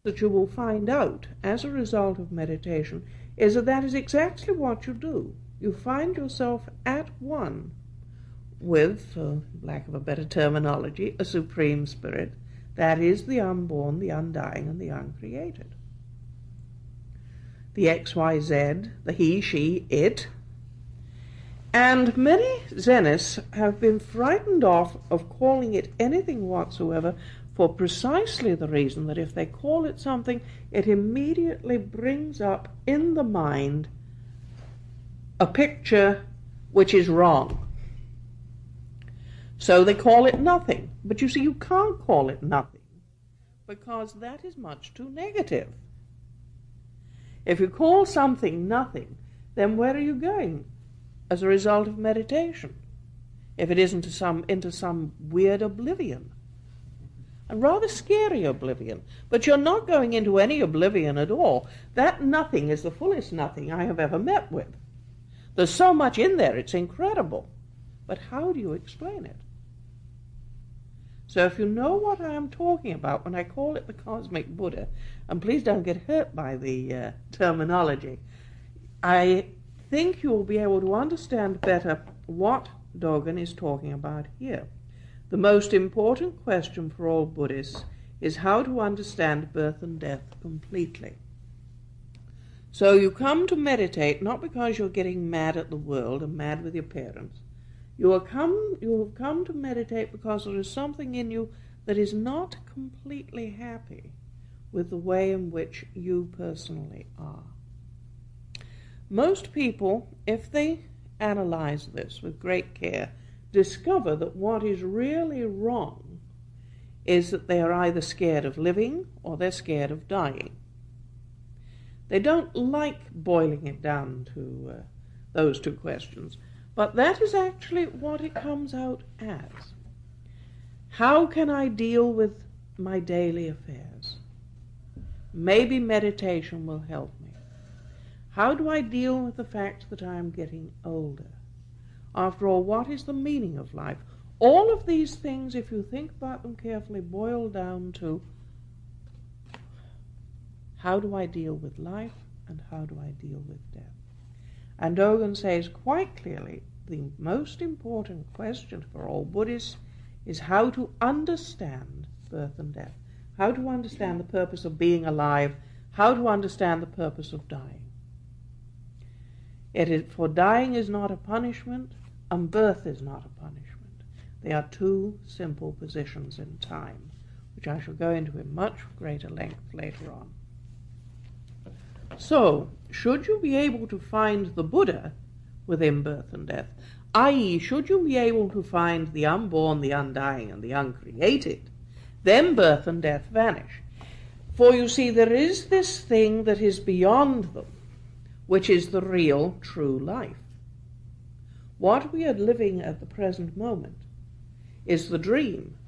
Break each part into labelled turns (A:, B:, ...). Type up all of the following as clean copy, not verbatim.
A: that you will find out as a result of meditation is that that is exactly what you do. You find yourself at one with, for lack of a better terminology, a supreme spirit, that is the unborn, the undying, and the uncreated. The XYZ, the he, she, it. And many Zenists have been frightened off of calling it anything whatsoever for precisely the reason that if they call it something, it immediately brings up in the mind a picture which is wrong. So they call it nothing. But you see, you can't call it nothing because that is much too negative. If you call something nothing, then where are you going as a result of meditation? If it isn't into some weird oblivion, a rather scary oblivion. But you're not going into any oblivion at all. That nothing is the fullest nothing I have ever met with. There's so much in there, it's incredible. But how do you explain it? So if you know what I am talking about when I call it the cosmic Buddha, and please don't get hurt by the terminology, I think you will be able to understand better what Dogen is talking about here. The most important question for all Buddhists is how to understand birth and death completely. So you come to meditate not because you're getting mad at the world and mad with your parents. You have come to meditate because there is something in you that is not completely happy with the way in which you personally are. Most people, if they analyze this with great care, discover that what is really wrong is that they are either scared of living or they're scared of dying. They don't like boiling it down to those two questions, but that is actually what it comes out as. How can I deal with my daily affairs? Maybe meditation will help me. How do I deal with the fact that I am getting older? After all, what is the meaning of life? All of these things, if you think about them carefully, boil down to how do I deal with life and how do I deal with death? And Dogen says quite clearly the most important question for all Buddhists is how to understand birth and death, how to understand the purpose of being alive, how to understand the purpose of dying. For dying is not a punishment, and birth is not a punishment. They are two simple positions in time, which I shall go into in much greater length later on. So, should you be able to find the Buddha within birth and death, i.e., should you be able to find the unborn, the undying, and the uncreated, then birth and death vanish. For you see, there is this thing that is beyond them, which is the real, true life. What we are living at the present moment is the dream.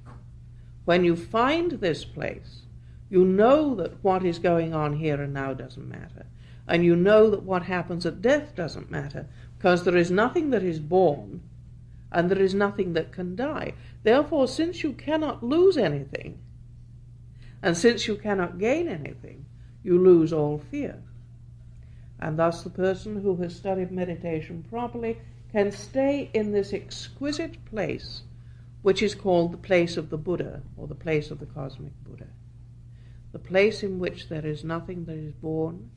A: When you find this place, you know that what is going on here and now doesn't matter. And you know that what happens at death doesn't matter, because there is nothing that is born and there is nothing that can die. Therefore, since you cannot lose anything, and since you cannot gain anything, you lose all fear. And thus the person who has studied meditation properly can stay in this exquisite place, which is called the place of the Buddha, or the place of the cosmic Buddha. The place in which there is nothing that is born,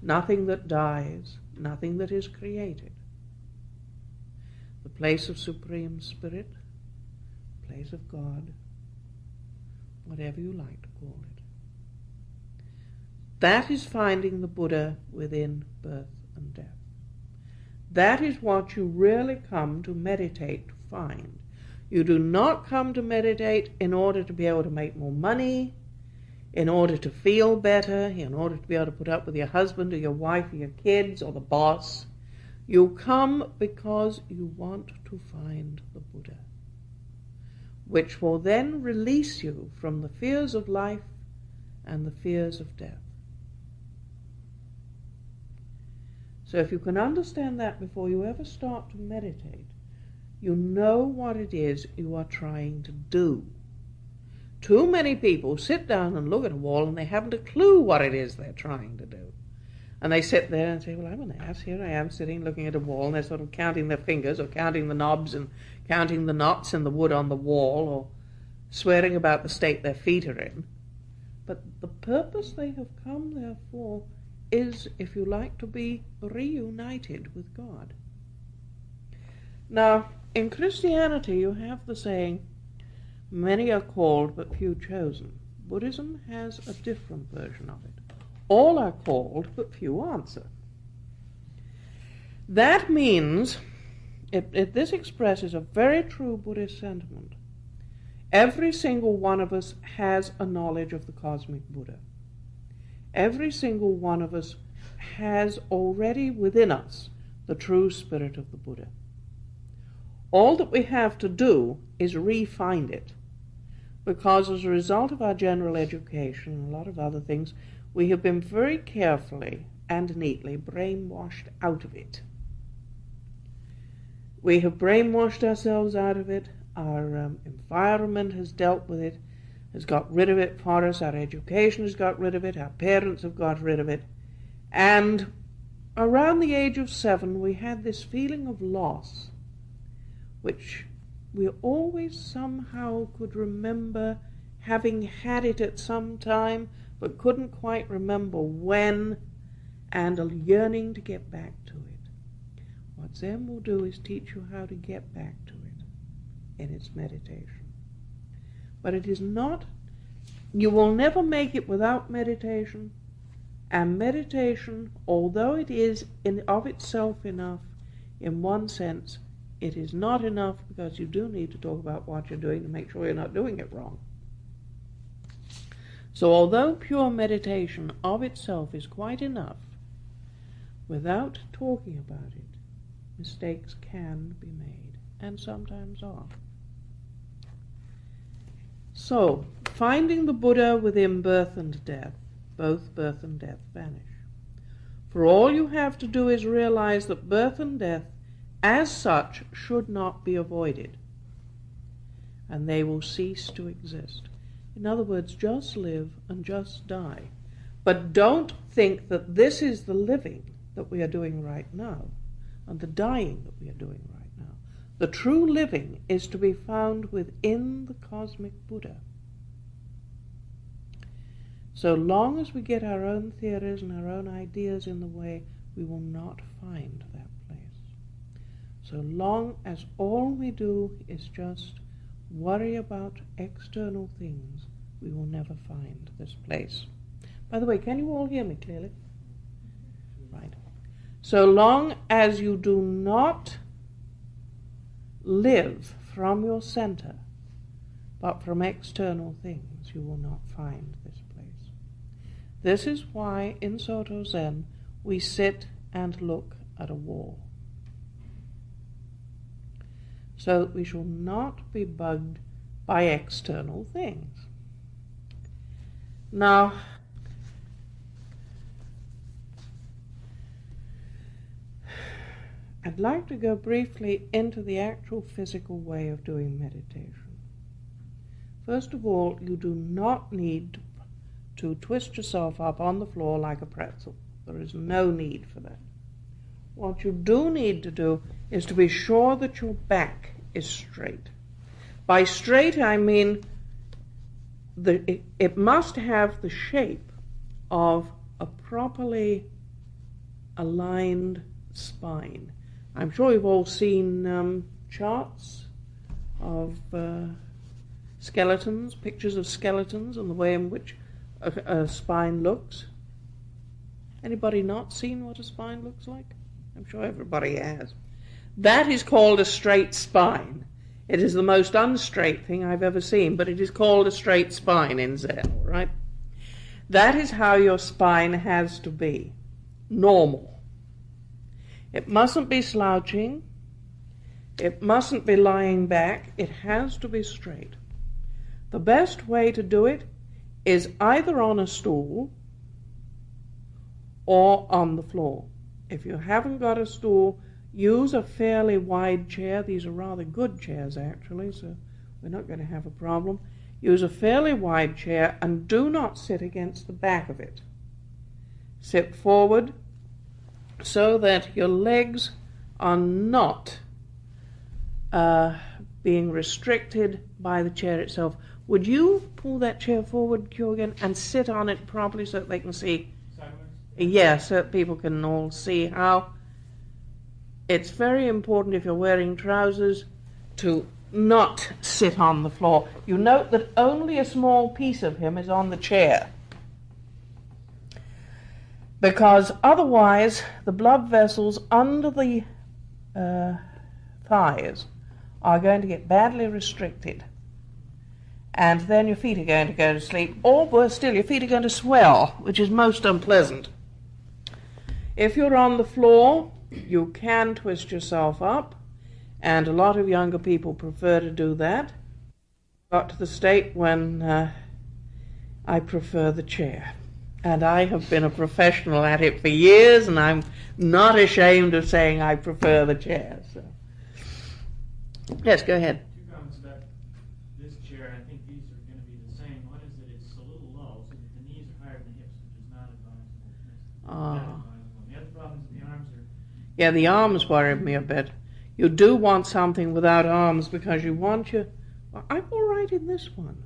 A: nothing that dies, nothing that is created. The place of Supreme Spirit, place of God, whatever you like to call it. That is finding the Buddha within birth and death. That is what you really come to meditate to find. You do not come to meditate in order to be able to make more money, in order to feel better, in order to be able to put up with your husband or your wife or your kids or the boss. You come because you want to find the Buddha, which will then release you from the fears of life and the fears of death. So if you can understand that before you ever start to meditate, you know what it is you are trying to do. Too many people sit down and look at a wall and they haven't a clue what it is they're trying to do. And they sit there and say, well, I'm an ass. Here I am sitting looking at a wall, and they're sort of counting their fingers or counting the knobs and counting the knots in the wood on the wall or swearing about the state their feet are in. But the purpose they have come there for is, if you like, to be reunited with God. Now, in Christianity, you have the saying, many are called but few chosen. Buddhism has a different version of it. All are called but few answer. That means, this expresses a very true Buddhist sentiment. Every single one of us has a knowledge of the cosmic Buddha. Every single one of us has already within us the true spirit of the Buddha. All that we have to do is re-find it, because as a result of our general education and a lot of other things, we have been very carefully and neatly brainwashed out of it. We have brainwashed ourselves out of it. Our environment has dealt with it, has got rid of it for us. Our education has got rid of it. Our parents have got rid of it. And around the age of 7, we had this feeling of loss, which we always somehow could remember having had it at some time, but couldn't quite remember when, and a yearning to get back to it. What Zen will do is teach you how to get back to it in its meditation. But it is not, you will never make it without meditation, and meditation, although it is in of itself enough, in one sense, it is not enough, because you do need to talk about what you're doing to make sure you're not doing it wrong. So although pure meditation of itself is quite enough, without talking about it, mistakes can be made, and sometimes are. So, finding the Buddha within birth and death, both birth and death vanish. For all you have to do is realize that birth and death, as such, should not be avoided, and they will cease to exist. In other words, just live and just die. But don't think that this is the living that we are doing right now and the dying that we are doing right now. The true living is to be found within the cosmic Buddha. So long as we get our own theories and our own ideas in the way, we will not find that place. So long as all we do is just worry about external things, we will never find this place. By the way, can you all hear me clearly? Right. So long as you do not live from your center, but from external things, you will not find this place. This is why in Soto Zen we sit and look at a wall, so that we shall not be bugged by external things. Now, I'd like to go briefly into the actual physical way of doing meditation. First of all, you do not need to twist yourself up on the floor like a pretzel. There is no need for that. What you do need to do is to be sure that your back is straight. By straight, I mean it must have the shape of a properly aligned spine. I'm sure you've all seen charts of skeletons, pictures of skeletons, and the way in which a spine looks. Anybody not seen what a spine looks like? I'm sure everybody has. That is called a straight spine. It is the most unstraight thing I've ever seen, but it is called a straight spine in Zen, right? That is how your spine has to be. Normal. It mustn't be slouching. It mustn't be lying back. It has to be straight. The best way to do it is either on a stool or on the floor. If you haven't got a stool, use a fairly wide chair. These are rather good chairs, actually, so we're not going to have a problem. Use a fairly wide chair and do not sit against the back of it. Sit forward so that your legs are not being restricted by the chair itself. Would you pull that chair forward, Kyogen, and sit on it properly so that they can see? Sideways? Yeah, so that people can all see how. It's very important if you're wearing trousers to not sit on the floor. You note that only a small piece of him is on the chair, because otherwise the blood vessels under the thighs are going to get badly restricted, and then your feet are going to go to sleep, or worse still, your feet are going to swell, which is most unpleasant. If you're on the floor, you can twist yourself up, and a lot of younger people prefer to do that. Got to the state when I prefer the chair. And I have been a professional at it for years, and I'm not ashamed of saying I prefer the chair. So. Yes, go ahead.
B: Two comments about this chair. I think these are going to be the same. One is that it's a little low, so that the knees are higher than the hips, which is not advisable. The other problems in the arms are...
A: Yeah, the arms worried me a bit. You do want something without arms because you want your... Well, I'm all right in this one.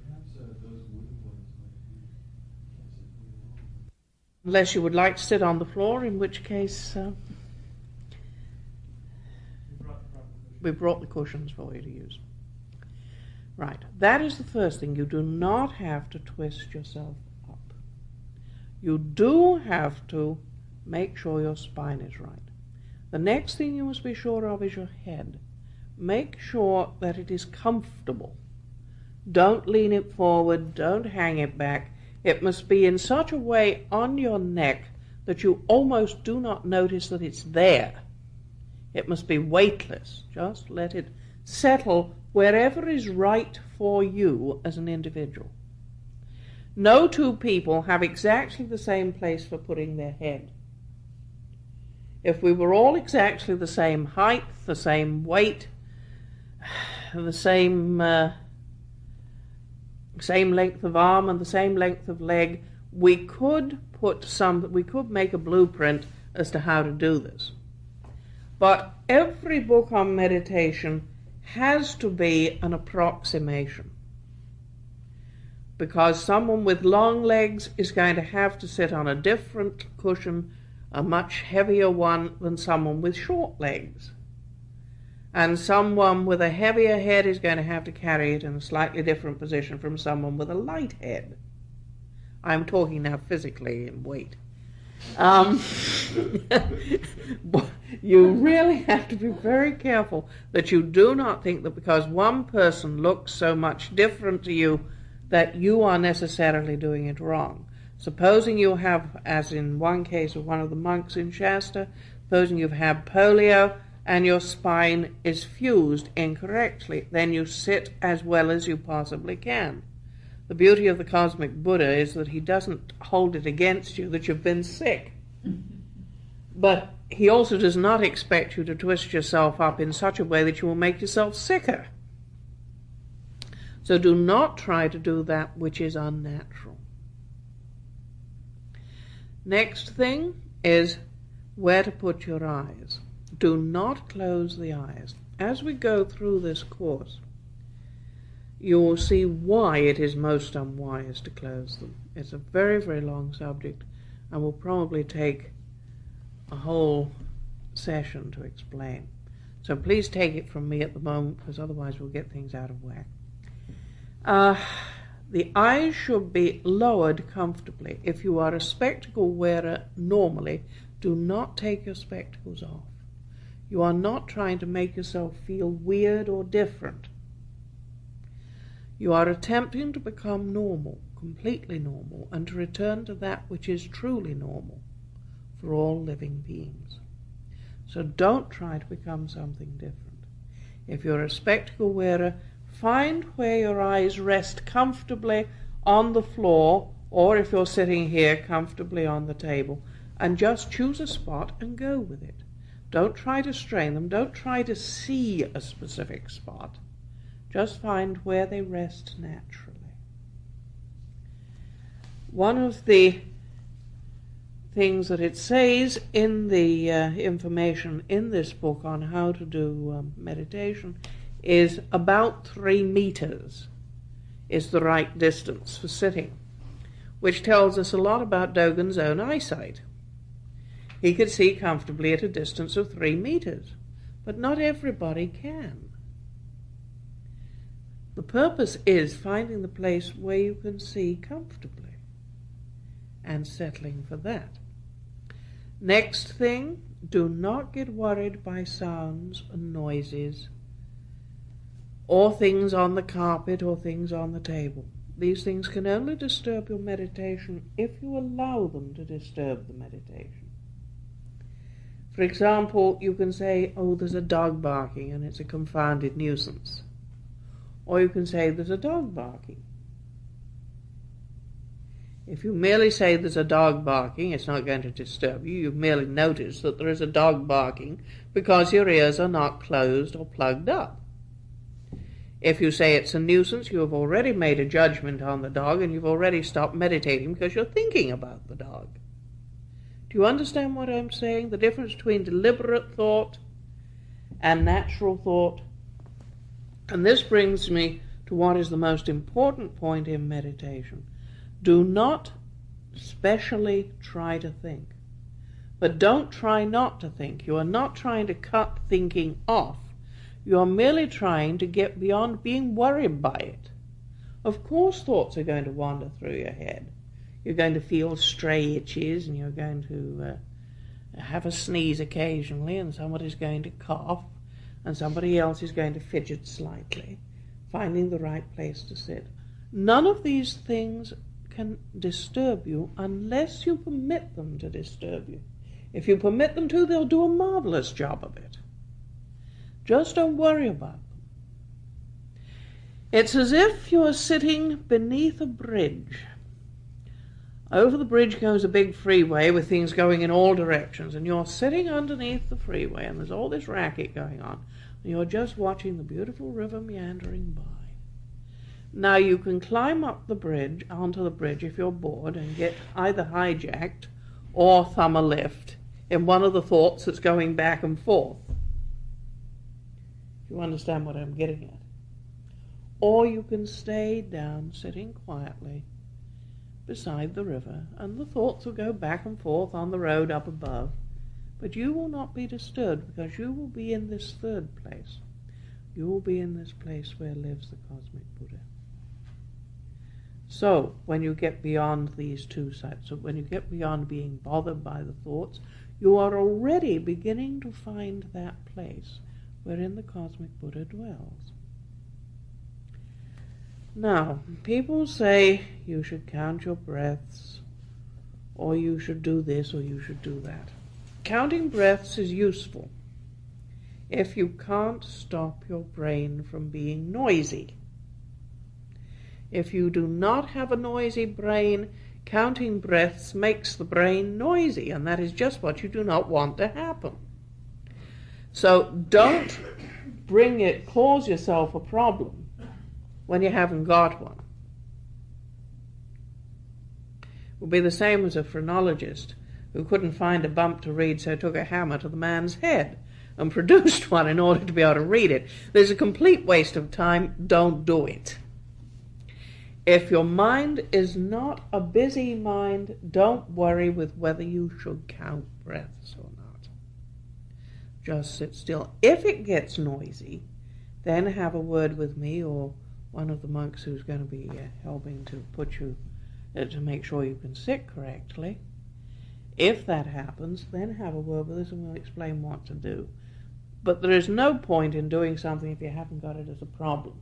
C: Perhaps those wooden ones might be...
A: Unless you would like to sit on the floor, in which case we brought the cushions for you to use. Right, that is the first thing. You do not have to twist yourself up. You do have to make sure your spine is right. The next thing you must be sure of is your head. Make sure that it is comfortable. Don't lean it forward, don't hang it back. It must be in such a way on your neck that you almost do not notice that it's there. It must be weightless. Just let it settle wherever is right for you as an individual. No two people have exactly the same place for putting their head. If we were all exactly the same height, the same weight, the same length of arm and the same length of leg, we could make a blueprint as to how to do this. But every book on meditation has to be an approximation, because someone with long legs is going to have to sit on a different cushion, a much heavier one than someone with short legs. And someone with a heavier head is going to have to carry it in a slightly different position from someone with a light head. I'm talking now physically in weight. You really have to be very careful that you do not think that because one person looks so much different to you that you are necessarily doing it wrong. Supposing you have, as in one case of one of the monks in Shasta, supposing you've had polio and your spine is fused incorrectly, then you sit as well as you possibly can. The beauty of the cosmic Buddha is that he doesn't hold it against you that you've been sick. But he also does not expect you to twist yourself up in such a way that you will make yourself sicker. So do not try to do that which is unnatural. Next thing is where to put your eyes. Do not close the eyes. As we go through this course, you will see why it is most unwise to close them. It's a very, very long subject and will probably take a whole session to explain. So please take it from me at the moment, because otherwise we'll get things out of whack. The eyes should be lowered comfortably. If you are a spectacle wearer normally, do not take your spectacles off. You are not trying to make yourself feel weird or different. You are attempting to become normal, completely normal, and to return to that which is truly normal for all living beings. So don't try to become something different. If you're a spectacle wearer, find where your eyes rest comfortably on the floor, or if you're sitting here, comfortably on the table, and just choose a spot and go with it. Don't try to strain them. Don't try to see a specific spot. Just find where they rest naturally. One of the things that it says in the information in this book on how to do meditation is about 3 meters is the right distance for sitting, which tells us a lot about Dogen's own eyesight. He could see comfortably at a distance of 3 meters, but not everybody can. The purpose is finding the place where you can see comfortably and settling for that. Next thing, do not get worried by sounds and noises or things on the carpet or things on the table. These things can only disturb your meditation if you allow them to disturb the meditation. For example, you can say, oh, there's a dog barking and it's a confounded nuisance. Or you can say, there's a dog barking. If you merely say there's a dog barking, it's not going to disturb you. You've merely noticed that there is a dog barking because your ears are not closed or plugged up. If you say it's a nuisance, you have already made a judgment on the dog and you've already stopped meditating because you're thinking about the dog. Do you understand what I'm saying? The difference between deliberate thought and natural thought? And this brings me to what is the most important point in meditation. Do not specially try to think, but don't try not to think. You are not trying to cut thinking off. You are merely trying to get beyond being worried by it. Of course thoughts are going to wander through your head. You're going to feel stray itches and you're going to have a sneeze occasionally and somebody's going to cough and somebody else is going to fidget slightly, finding the right place to sit. None of these things can disturb you unless you permit them to disturb you. If you permit them to, they'll do a marvelous job of it. Just don't worry about them. It's as if you're sitting beneath a bridge. Over the bridge goes a big freeway with things going in all directions, and you're sitting underneath the freeway, and there's all this racket going on, and you're just watching the beautiful river meandering by. Now you can climb up the bridge, onto the bridge if you're bored, and get either hijacked or thumb a lift in one of the thoughts that's going back and forth. You understand what I'm getting at? Or you can stay down, sitting quietly beside the river, and the thoughts will go back and forth on the road up above, but you will not be disturbed because you will be in this third place. You will be in this place where lives the cosmic Buddha. So, when you get beyond these two sides, so when you get beyond being bothered by the thoughts, you are already beginning to find that place wherein the cosmic Buddha dwells. Now, people say you should count your breaths, or you should do this, or you should do that. Counting breaths is useful if you can't stop your brain from being noisy. If you do not have a noisy brain, counting breaths makes the brain noisy, and that is just what you do not want to happen. So don't cause yourself a problem when you haven't got one. It would be the same as a phrenologist who couldn't find a bump to read, so took a hammer to the man's head and produced one in order to be able to read it. There's a complete waste of time. Don't do it. If your mind is not a busy mind, don't worry with whether you should count breaths or not. Just sit still. If it gets noisy, then have a word with me or one of the monks who's going to be helping to put you, to make sure you can sit correctly. If that happens, then have a word with us and we'll explain what to do. But there is no point in doing something if you haven't got it as a problem.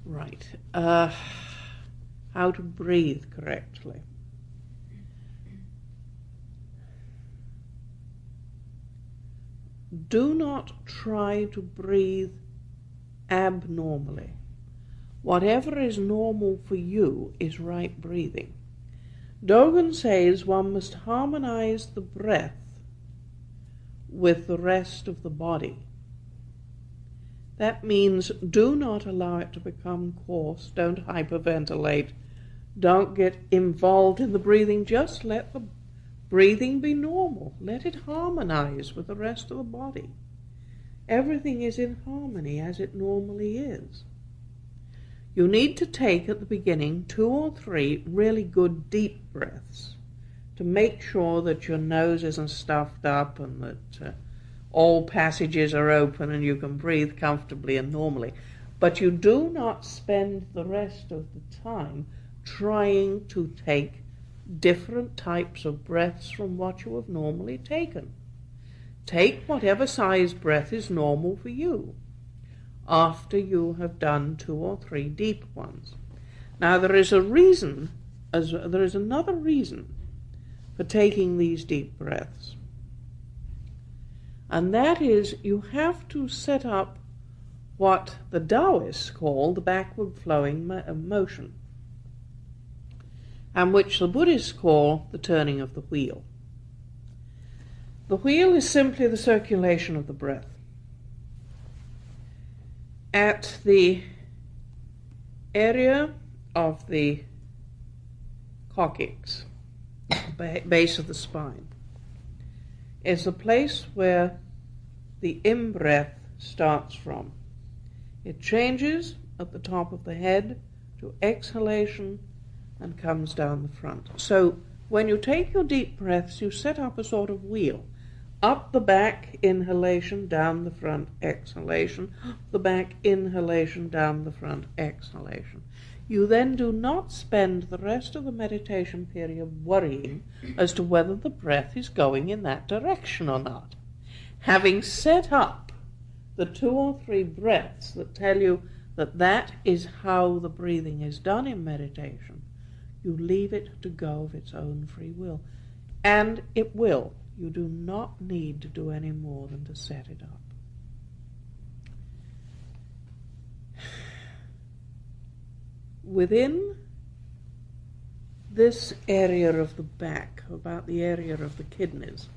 A: Right. How to breathe correctly. Do not try to breathe abnormally. Whatever is normal for you is right breathing. Dogen says one must harmonize the breath with the rest of the body. That means do not allow it to become coarse. Don't hyperventilate. Don't get involved in the breathing. Just let the breathing be normal. Let it harmonize with the rest of the body. Everything is in harmony as it normally is. You need to take at the beginning 2 or 3 really good deep breaths to make sure that your nose isn't stuffed up and that all passages are open and you can breathe comfortably and normally. But you do not spend the rest of the time trying to take different types of breaths from what you have normally taken. Take whatever size breath is normal for you after you have done 2 or 3 deep ones. Now there is another reason for taking these deep breaths. And that is, you have to set up what the Taoists call the backward flowing motion, and which the Buddhists call the turning of the wheel. The wheel is simply the circulation of the breath. At the area of the coccyx, base of the spine, is the place where the in-breath starts from. It changes at the top of the head to exhalation and comes down the front. So when you take your deep breaths, you set up a sort of wheel. Up the back, inhalation, down the front, exhalation. Up the back, inhalation, down the front, exhalation. You then do not spend the rest of the meditation period worrying as to whether the breath is going in that direction or not. Having set up the 2 or 3 breaths that tell you that that is how the breathing is done in meditation, you leave it to go of its own free will. And it will. You do not need to do any more than to set it up. Within this area of the back, about the area of the kidneys,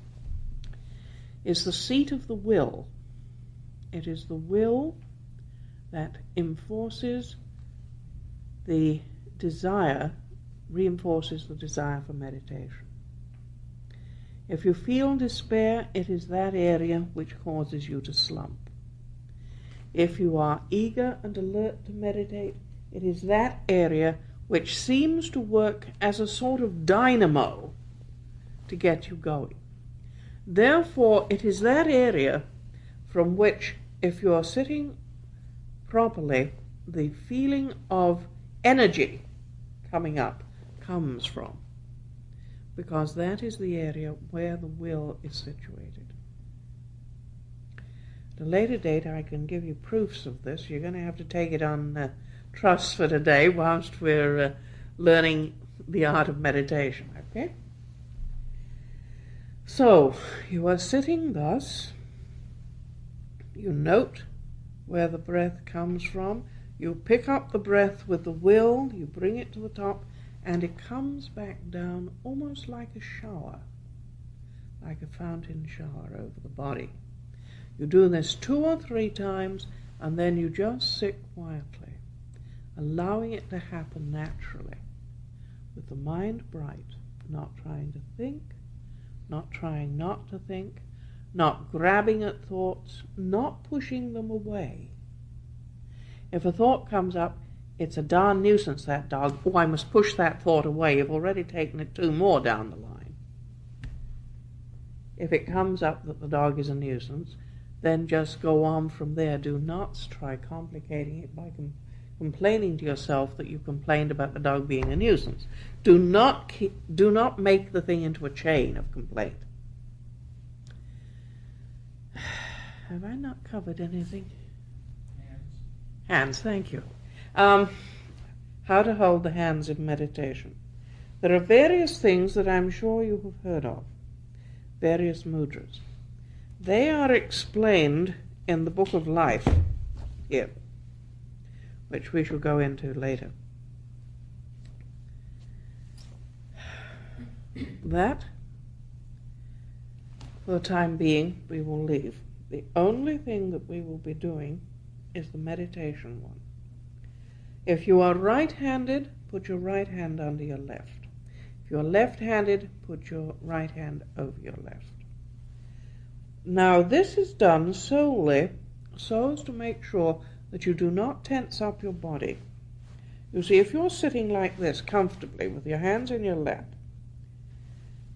A: is the seat of the will. It is the will that enforces the desire, reinforces the desire for meditation. If you feel despair, it is that area which causes you to slump. If you are eager and alert to meditate, it is that area which seems to work as a sort of dynamo to get you going. Therefore, it is that area from which, if you are sitting properly, the feeling of energy coming up comes from, because that is the area where the will is situated. At a later date, I can give you proofs of this. You're going to have to take it on trust for today whilst we're learning the art of meditation, okay? So, you are sitting thus. You note where the breath comes from. You pick up the breath with the will, you bring it to the top, and it comes back down almost like a shower, like a fountain shower over the body. You do this 2 or 3 times, and then you just sit quietly, allowing it to happen naturally, with the mind bright, not trying to think, not trying not to think, not grabbing at thoughts, not pushing them away. If a thought comes up, it's a darn nuisance, that dog. Oh, I must push that thought away. You've already taken it 2 more down the line. If it comes up that the dog is a nuisance, then just go on from there. Do not try complicating it by complaining to yourself that you complained about the dog being a nuisance. Do not make the thing into a chain of complaint. Have I not covered anything? Hands, thank you. How to hold the hands in meditation. There are various things that I'm sure you have heard of, various mudras. They are explained in the Book of Life here, which we shall go into later. That, for the time being, we will leave. The only thing that we will be doing is the meditation one. If you are right-handed, put your right hand under your left. If you're left-handed, put your right hand over your left. Now, this is done solely so as to make sure that you do not tense up your body. You see, if you're sitting like this comfortably with your hands in your lap,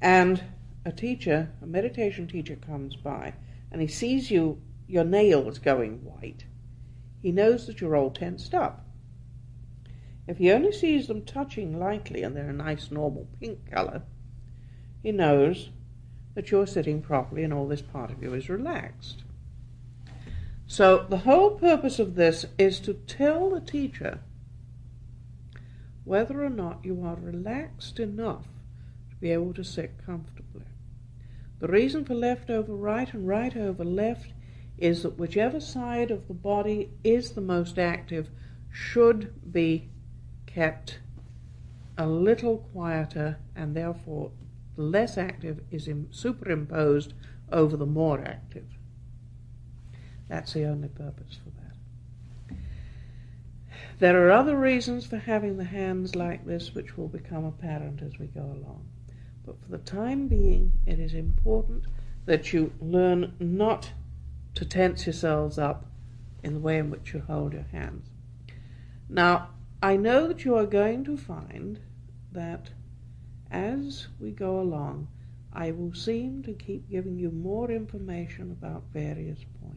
A: and a meditation teacher comes by, and he sees your nails going white, he knows that you're all tensed up. If he only sees them touching lightly and they're a nice normal pink color, he knows that you're sitting properly and all this part of you is relaxed. So the whole purpose of this is to tell the teacher whether or not you are relaxed enough to be able to sit comfortably. The reason for left over right and right over left is that whichever side of the body is the most active should be kept a little quieter, and therefore the less active is superimposed over the more active. That's the only purpose for that. There are other reasons for having the hands like this which will become apparent as we go along. But for the time being, it is important that you learn not to tense yourselves up in the way in which you hold your hands. Now, I know that you are going to find that as we go along, I will seem to keep giving you more information about various points.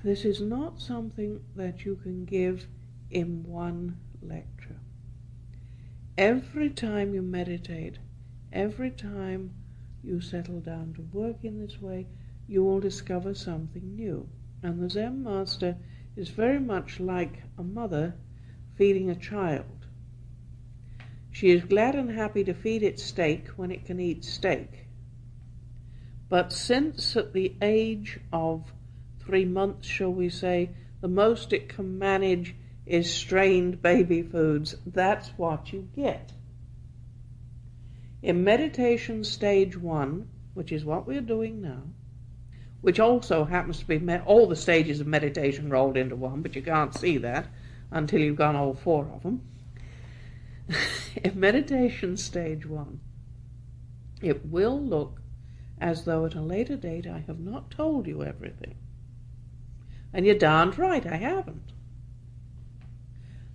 A: This is not something that you can give in one lecture. Every time you meditate, every time you settle down to work in this way, you will discover something new. And the Zen master is very much like a mother feeding a child. She is glad and happy to feed it steak when it can eat steak. But since at the age of 3 months, shall we say, the most it can manage is strained baby foods, that's what you get. In meditation stage 1, which is what we're doing now, which also happens to be all the stages of meditation rolled into one, but you can't see that until you've gone all 4 of them. In meditation stage 1, it will look as though at a later date I have not told you everything. And you're darned right, I haven't.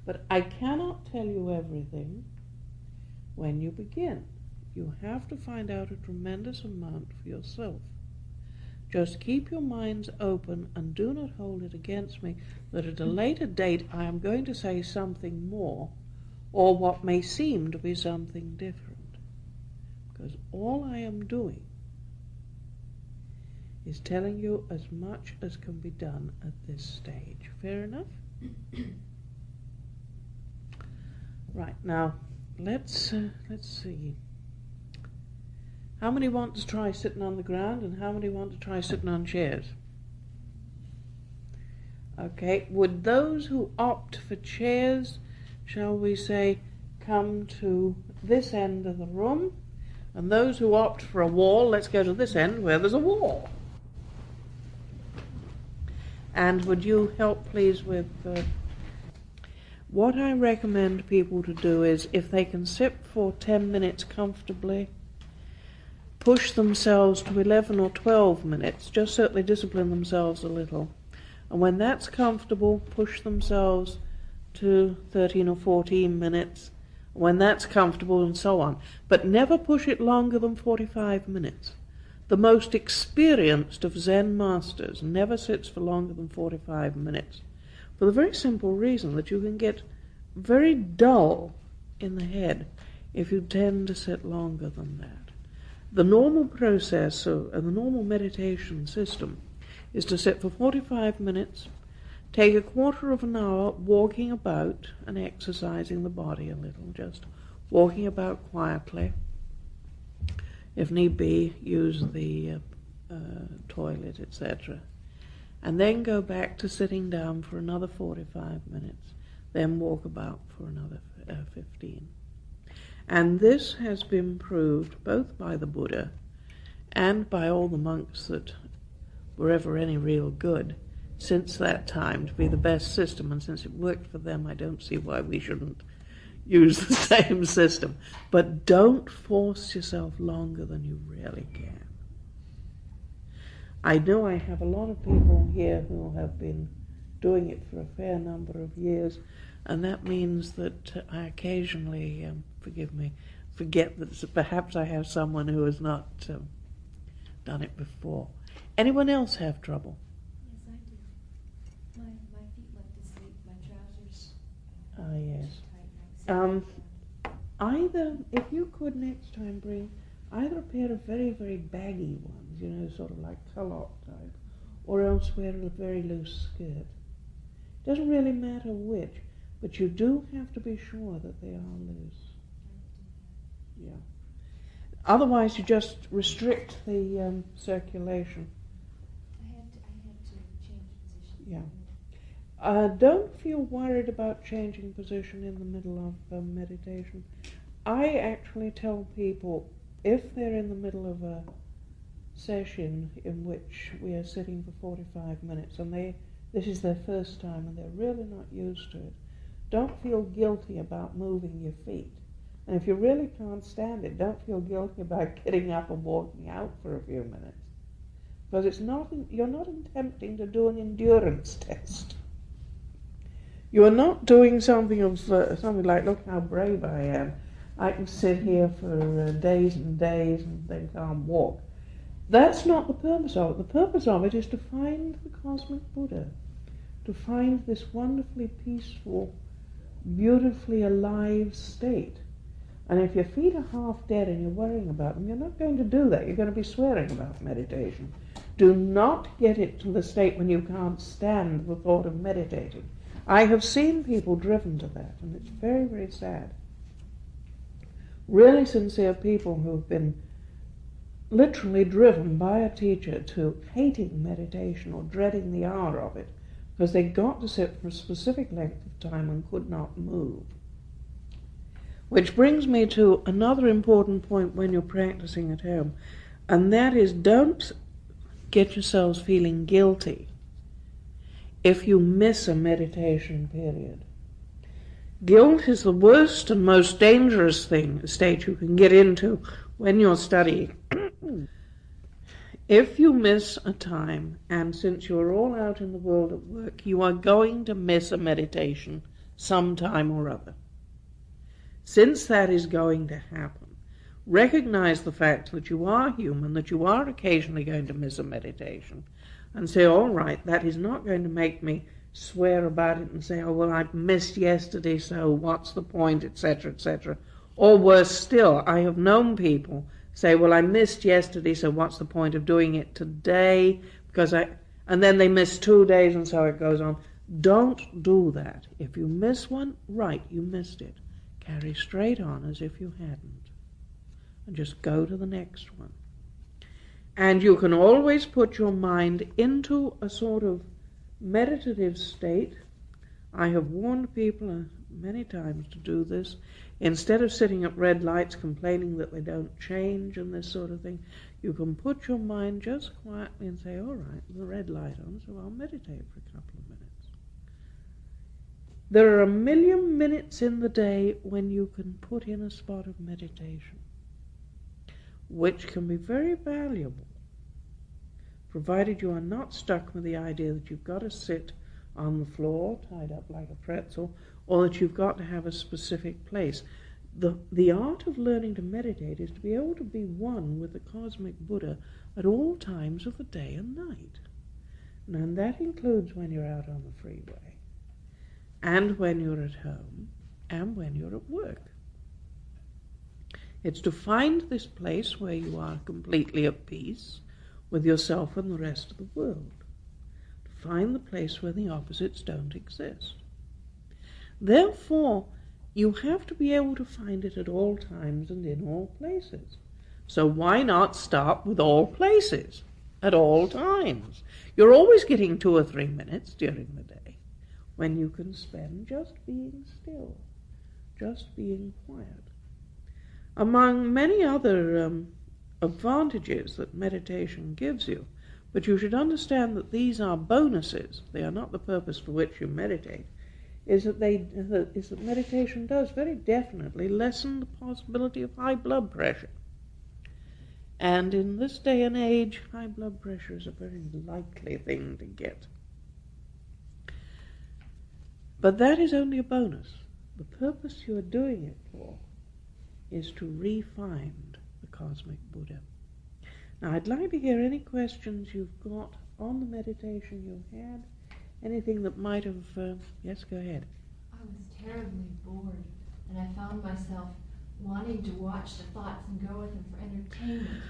A: But I cannot tell you everything when you begin. You have to find out a tremendous amount for yourself. Just keep your minds open and do not hold it against me that at a later date I am going to say something more or what may seem to be something different. Because all I am doing is telling you as much as can be done at this stage. Fair enough? Right, now let's see. How many want to try sitting on the ground and how many want to try sitting on chairs? Okay, would those who opt for chairs, shall we say, come to this end of the room? And those who opt for a wall, let's go to this end where there's a wall. And would you help, please, with... What I recommend people to do is, if they can sit for 10 minutes comfortably, push themselves to 11 or 12 minutes, just so that they discipline themselves a little. And when that's comfortable, push themselves to 13 or 14 minutes. When that's comfortable, and so on. But never push it longer than 45 minutes. The most experienced of Zen masters never sits for longer than 45 minutes. For the very simple reason that you can get very dull in the head if you tend to sit longer than that. The normal process and the normal meditation system is to sit for 45 minutes, take a quarter of an hour walking about and exercising the body a little, just walking about quietly. If need be, use the toilet, etc. And then go back to sitting down for another 45 minutes, then walk about for another 15. And this has been proved both by the Buddha and by all the monks that were ever any real good since that time to be the best system, and since it worked for them, I don't see why we shouldn't use the same system. But don't force yourself longer than you really can. I know I have a lot of people here who have been doing it for a fair number of years, and that means that I occasionally, forget that perhaps I have someone who has not done it before. Anyone else have trouble?
D: Yes, I do. My feet went to sleep, my trousers.
A: Ah, yes.
D: Tight.
A: Either, if you could next time bring either a pair of very, very baggy ones, sort of like culotte type, or else wear a very loose skirt. Doesn't really matter which, but you do have to be sure that they are loose. Yeah. Otherwise, you just restrict the circulation.
D: I had to change position.
A: Yeah. Don't feel worried about changing position in the middle of meditation. I actually tell people, if they're in the middle of a session in which we are sitting for 45 minutes and this is their first time and they're really not used to it, don't feel guilty about moving your feet. And if you really can't stand it, don't feel guilty about getting up and walking out for a few minutes. Because you're not attempting to do an endurance test. You are not doing something like, look how brave I am. I can sit here for days and days and then can't walk. That's not the purpose of it. The purpose of it is to find the cosmic Buddha, to find this wonderfully peaceful, beautifully alive state. And if your feet are half dead and you're worrying about them, you're not going to do that. You're going to be swearing about meditation. Do not get it to the state when you can't stand the thought of meditating. I have seen people driven to that, and it's very, very sad. Really sincere people who have been literally driven by a teacher to hating meditation or dreading the hour of it because they got to sit for a specific length of time and could not move. Which brings me to another important point when you're practicing at home, and that is, don't get yourselves feeling guilty if you miss a meditation period. Guilt is the worst and most dangerous state you can get into when you're studying. If you miss a time, and since you're all out in the world at work, you are going to miss a meditation sometime or other. Since that is going to happen, recognize the fact that you are human, that you are occasionally going to miss a meditation, and say, all right, that is not going to make me swear about it and say, oh, well, I missed yesterday, so what's the point, etc., etc. Or worse still, I have known people say, well, I missed yesterday, so what's the point of doing it today? And then they miss 2 days, and so it goes on. Don't do that. If you miss one, right, you missed it. Carry straight on as if you hadn't. And just go to the next one. And you can always put your mind into a sort of meditative state. I have warned people many times to do this. Instead of sitting at red lights complaining that they don't change and this sort of thing, you can put your mind just quietly and say, all right, the red light on, so I'll meditate for a couple of minutes. There are 1 million minutes in the day when you can put in a spot of meditation, which can be very valuable, provided you are not stuck with the idea that you've got to sit on the floor, tied up like a pretzel, or that you've got to have a specific place. The art of learning to meditate is to be able to be one with the cosmic Buddha at all times of the day and night. And that includes when you're out on the freeway, and when you're at home, and when you're at work. It's to find this place where you are completely at peace with yourself and the rest of the world. To find the place where the opposites don't exist. Therefore, you have to be able to find it at all times and in all places. So why not start with all places at all times? You're always getting 2 or 3 minutes during the day when you can spend just being still, just being quiet. Among many other advantages that meditation gives you, But you should understand that these are bonuses. They are not the purpose for which you meditate. Is that meditation does very definitely lessen the possibility of high blood pressure. And in this day and age, high blood pressure is a very likely thing to get. But that is only a bonus. The purpose you are doing it for is to re-find the cosmic Buddha. Now, I'd like to hear any questions you've got on the meditation you've had, anything that might have... yes, go ahead.
D: I was terribly bored, and I found myself wanting to watch the thoughts and go with them for entertainment.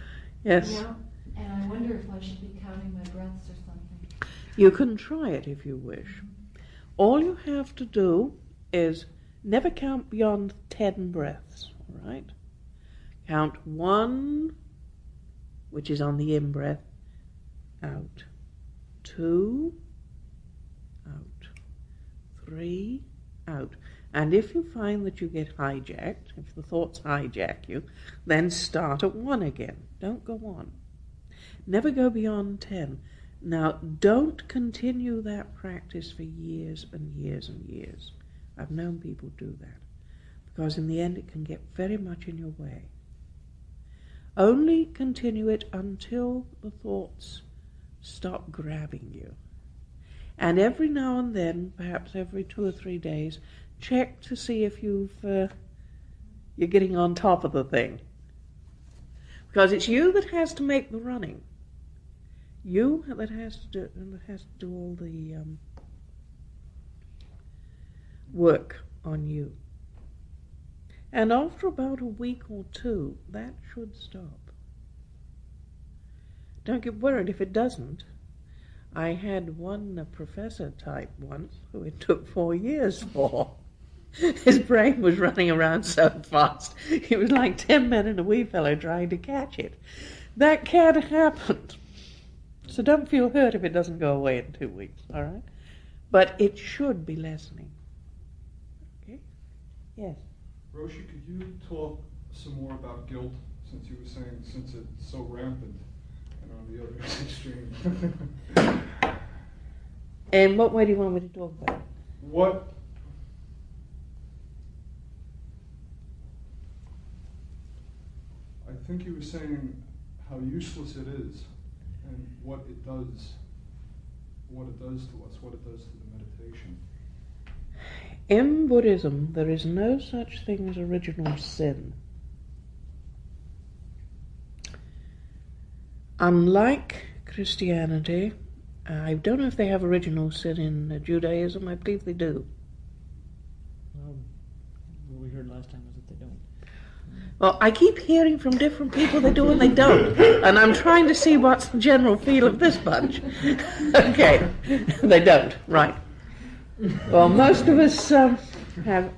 A: Yes.
D: You know? And I wonder if I should be counting my breaths or something.
A: You can try it if you wish. All you have to do is never count beyond 10 breaths, all right? Count 1, which is on the in-breath, out. 2, out. 3, out. And if you find that you get hijacked, if the thoughts hijack you, then start at 1 again. Don't go on. Never go beyond 10. Now, don't continue that practice for years and years and years. I've known people do that, because in the end it can get very much in your way. Only continue it until the thoughts stop grabbing you. And every now and then, perhaps every 2 or 3 days, check to see if you're getting on top of the thing. Because it's you that has to make the running. You that has to do all the work on you. And after about a week or 2, that should stop. Don't get worried if it doesn't. I had one professor type once who it took 4 years for. His brain was running around so fast. He was like 10 men and a wee fellow trying to catch it. That can't happen. So don't feel hurt if it doesn't go away in 2 weeks, all right? But it should be lessening. Okay? Yes?
C: Roshi, could you talk some more about guilt, since you were saying, since it's so rampant and on the other extreme?
A: And what way do you want me to talk about it?
C: I think you were saying how useless it is and what it does to us, what it does to the meditation.
A: In Buddhism, there is no such thing as original sin. Unlike Christianity, I don't know if they have original sin in Judaism. I believe they do.
E: What we heard last time was that they don't.
A: Well, I keep hearing from different people they do and they don't. And I'm trying to see what's the general feel of this bunch. Okay, they don't, right. Well, most of us have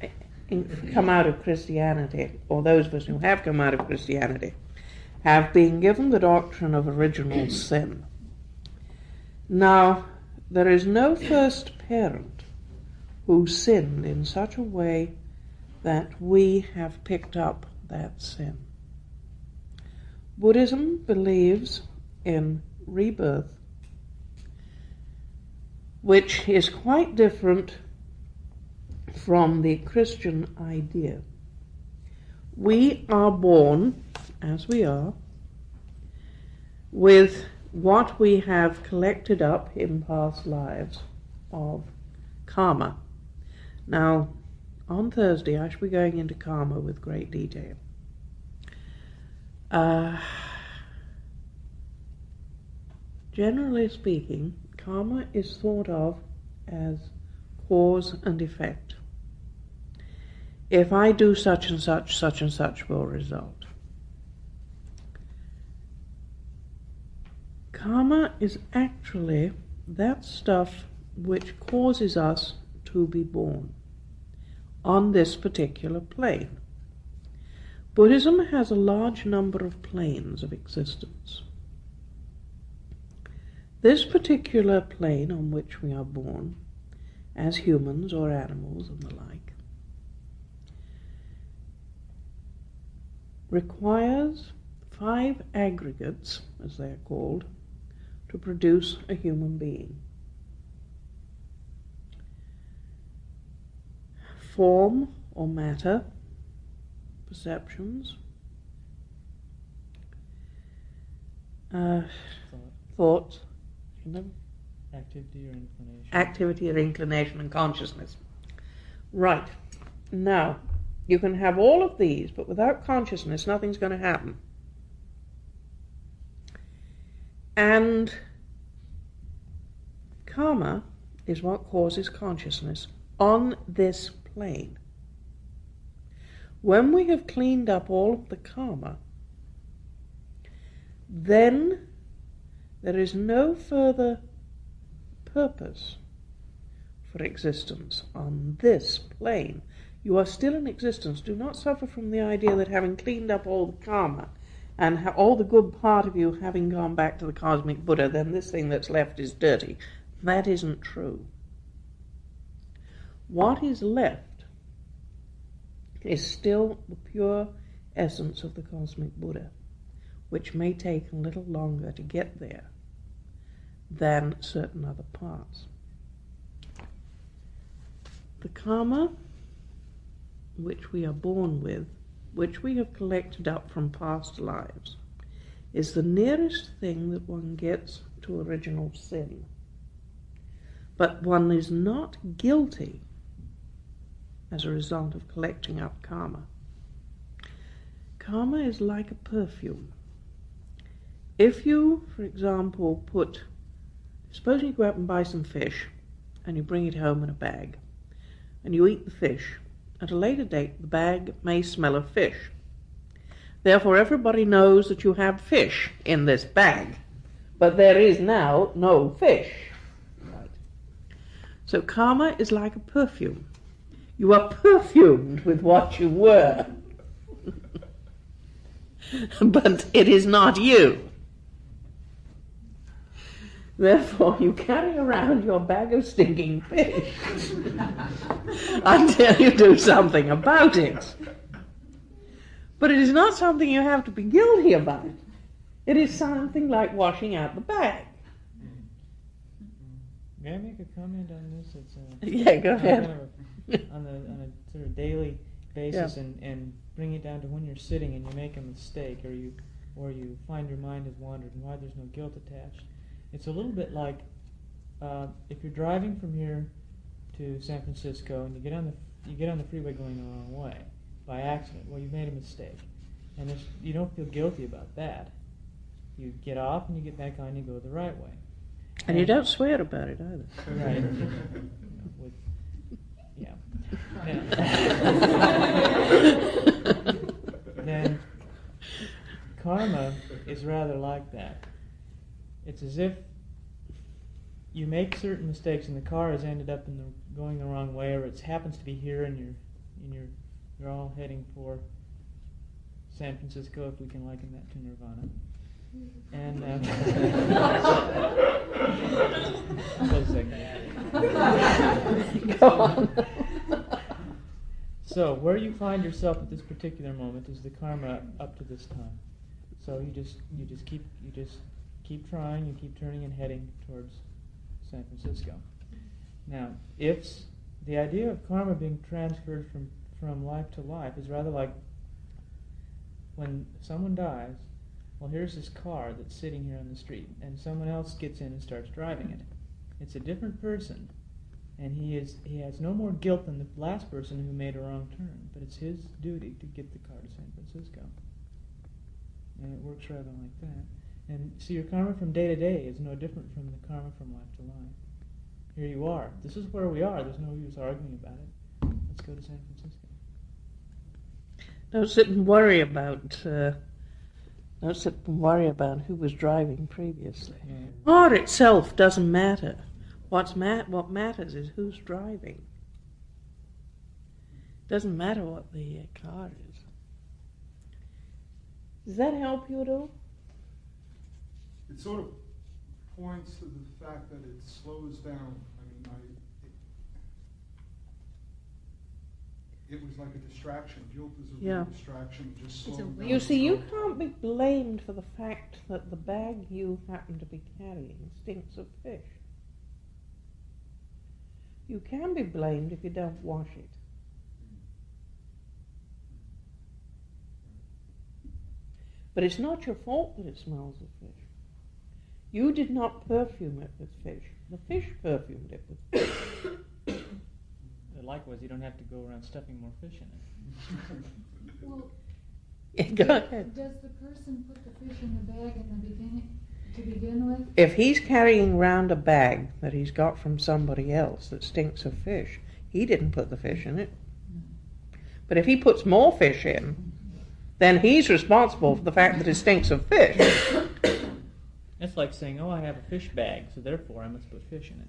A: come out of Christianity, or those of us who have come out of Christianity, have been given the doctrine of original sin. Now, there is no first parent who sinned in such a way that we have picked up that sin. Buddhism believes in rebirth, which is quite different from the Christian idea. We are born, as we are, with what we have collected up in past lives of karma. Now, on Thursday, I shall be going into karma with great detail. Generally speaking, karma is thought of as cause and effect. If I do such and such will result. Karma is actually that stuff which causes us to be born on this particular plane. Buddhism has a large number of planes of existence. This particular plane on which we are born, as humans or animals and the like, requires 5 aggregates, as they are called, to produce a human being. Form or matter, perceptions, thoughts,
E: Activity or inclination.
A: activity or inclination, and consciousness. Right. Now, you can have all of these, but without consciousness, nothing's going to happen. And karma is what causes consciousness on this plane. When we have cleaned up all of the karma, then there is no further purpose for existence on this plane. You are still in existence. Do not suffer from the idea that having cleaned up all the karma and all the good part of you having gone back to the cosmic Buddha, then this thing that's left is dirty. That isn't true. What is left is still the pure essence of the cosmic Buddha, which may take a little longer to get there than certain other parts. The karma which we are born with, which we have collected up from past lives, is the nearest thing that one gets to original sin. But one is not guilty as a result of collecting up karma. Karma is like a perfume. If you, for example, suppose you go out and buy some fish and you bring it home in a bag and you eat the fish. At a later date, the bag may smell of fish. Therefore, everybody knows that you have fish in this bag, but there is now no fish. Right. So karma is like a perfume. You are perfumed with what you were, but it is not you. Therefore, you carry around your bag of stinking fish until you do something about it. But it is not something you have to be guilty about. It is something like washing out the bag.
E: May I make a comment on this? It's
A: Yeah, go ahead.
E: On a sort of daily basis, and bring it down to when you're sitting and you make a mistake, or you find your mind has wandered, and why there's no guilt attached. It's a little bit like if you're driving from here to San Francisco and you get on the freeway going the wrong way by accident. Well, you've made a mistake, and you don't feel guilty about that. You get off and you get back on and you go the right way.
A: And you don't swear about it either.
E: Right. Then karma is rather like that. It's as if you make certain mistakes and the car has ended up going the wrong way, or it happens to be here and you're all heading for San Francisco, if we can liken that to Nirvana. And
A: Go on.
E: So where you find yourself at this particular moment is the karma up to this time. So you just keep trying, you keep turning and heading towards San Francisco. Now, if the idea of karma being transferred from life to life is rather like when someone dies. Well, here's this car that's sitting here on the street, and someone else gets in and starts driving it. It's a different person, and he has no more guilt than the last person who made a wrong turn, but it's his duty to get the car to San Francisco. And it works rather like that. And so your karma from day to day is no different from the karma from life to life. Here you are. This is where we are. There's no use arguing about it. Let's go to San Francisco.
A: Don't sit and worry about who was driving previously.
E: Yeah.
A: Art itself doesn't matter. What matters is who's driving. Doesn't matter what the car is. Does that help you at all?
C: It sort of points to the fact that it slows down. I mean, it was like a distraction. Guilt is a
A: Yeah.
C: real distraction. Just
D: It's a
C: slowing down.
A: You see, you
C: slow
A: can't be blamed for the fact that the bag you happen to be carrying stinks of fish. You can be blamed if you don't wash it. But it's not your fault that it smells of fish. You did not perfume it with fish. The fish perfumed it with fish.
E: Likewise, you don't have to go around stuffing more fish in it.
D: Well,
A: Go ahead.
D: does the person put the fish in the bag in the beginning to begin with?
A: If he's carrying round a bag that he's got from somebody else that stinks of fish, he didn't put the fish in it. But if he puts more fish in, then he's responsible for the fact that it stinks of fish.
E: That's like saying, oh, I have a fish bag, so therefore I must put fish in it.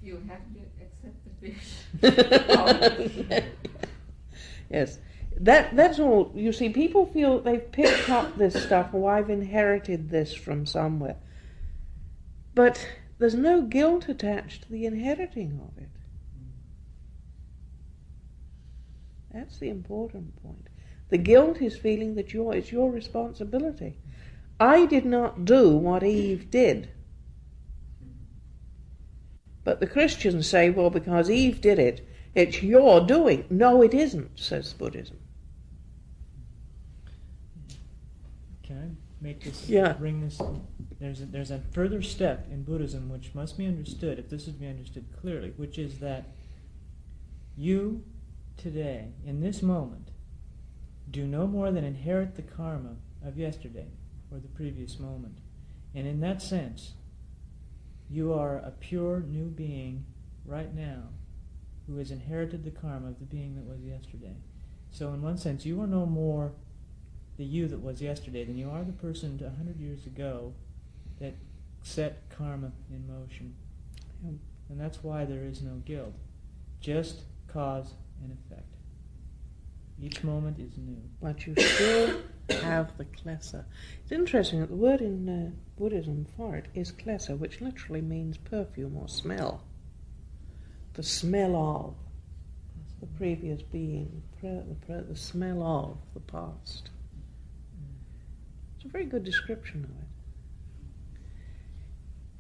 F: You have to accept the fish.
A: Yes. That's all. You see, people feel they've picked up this stuff, oh, I've inherited this from somewhere. But there's no guilt attached to the inheriting of it. That's the important point. The guilt is feeling that it's your responsibility. I did not do what Eve did. But the Christians say, well, because Eve did it, it's your doing. No, it isn't, says Buddhism.
E: Can I make this,
A: Yeah.
E: bring this, there's a further step in Buddhism which must be understood, if this is to be understood clearly, which is that you, today, in this moment, do no more than inherit the karma of yesterday, or the previous moment. And in that sense, you are a pure new being right now who has inherited the karma of the being that was yesterday. So in one sense, you are no more the you that was yesterday than you are the person 100 years ago that set karma in motion.
A: Yep.
E: And that's why there is no guilt. Just cause and effect. Each moment is new.
A: But you still have the klesa. It's interesting that the word in Buddhism for it is klesa, which literally means perfume or smell. The smell of the previous being, the smell of the past. It's a very good description of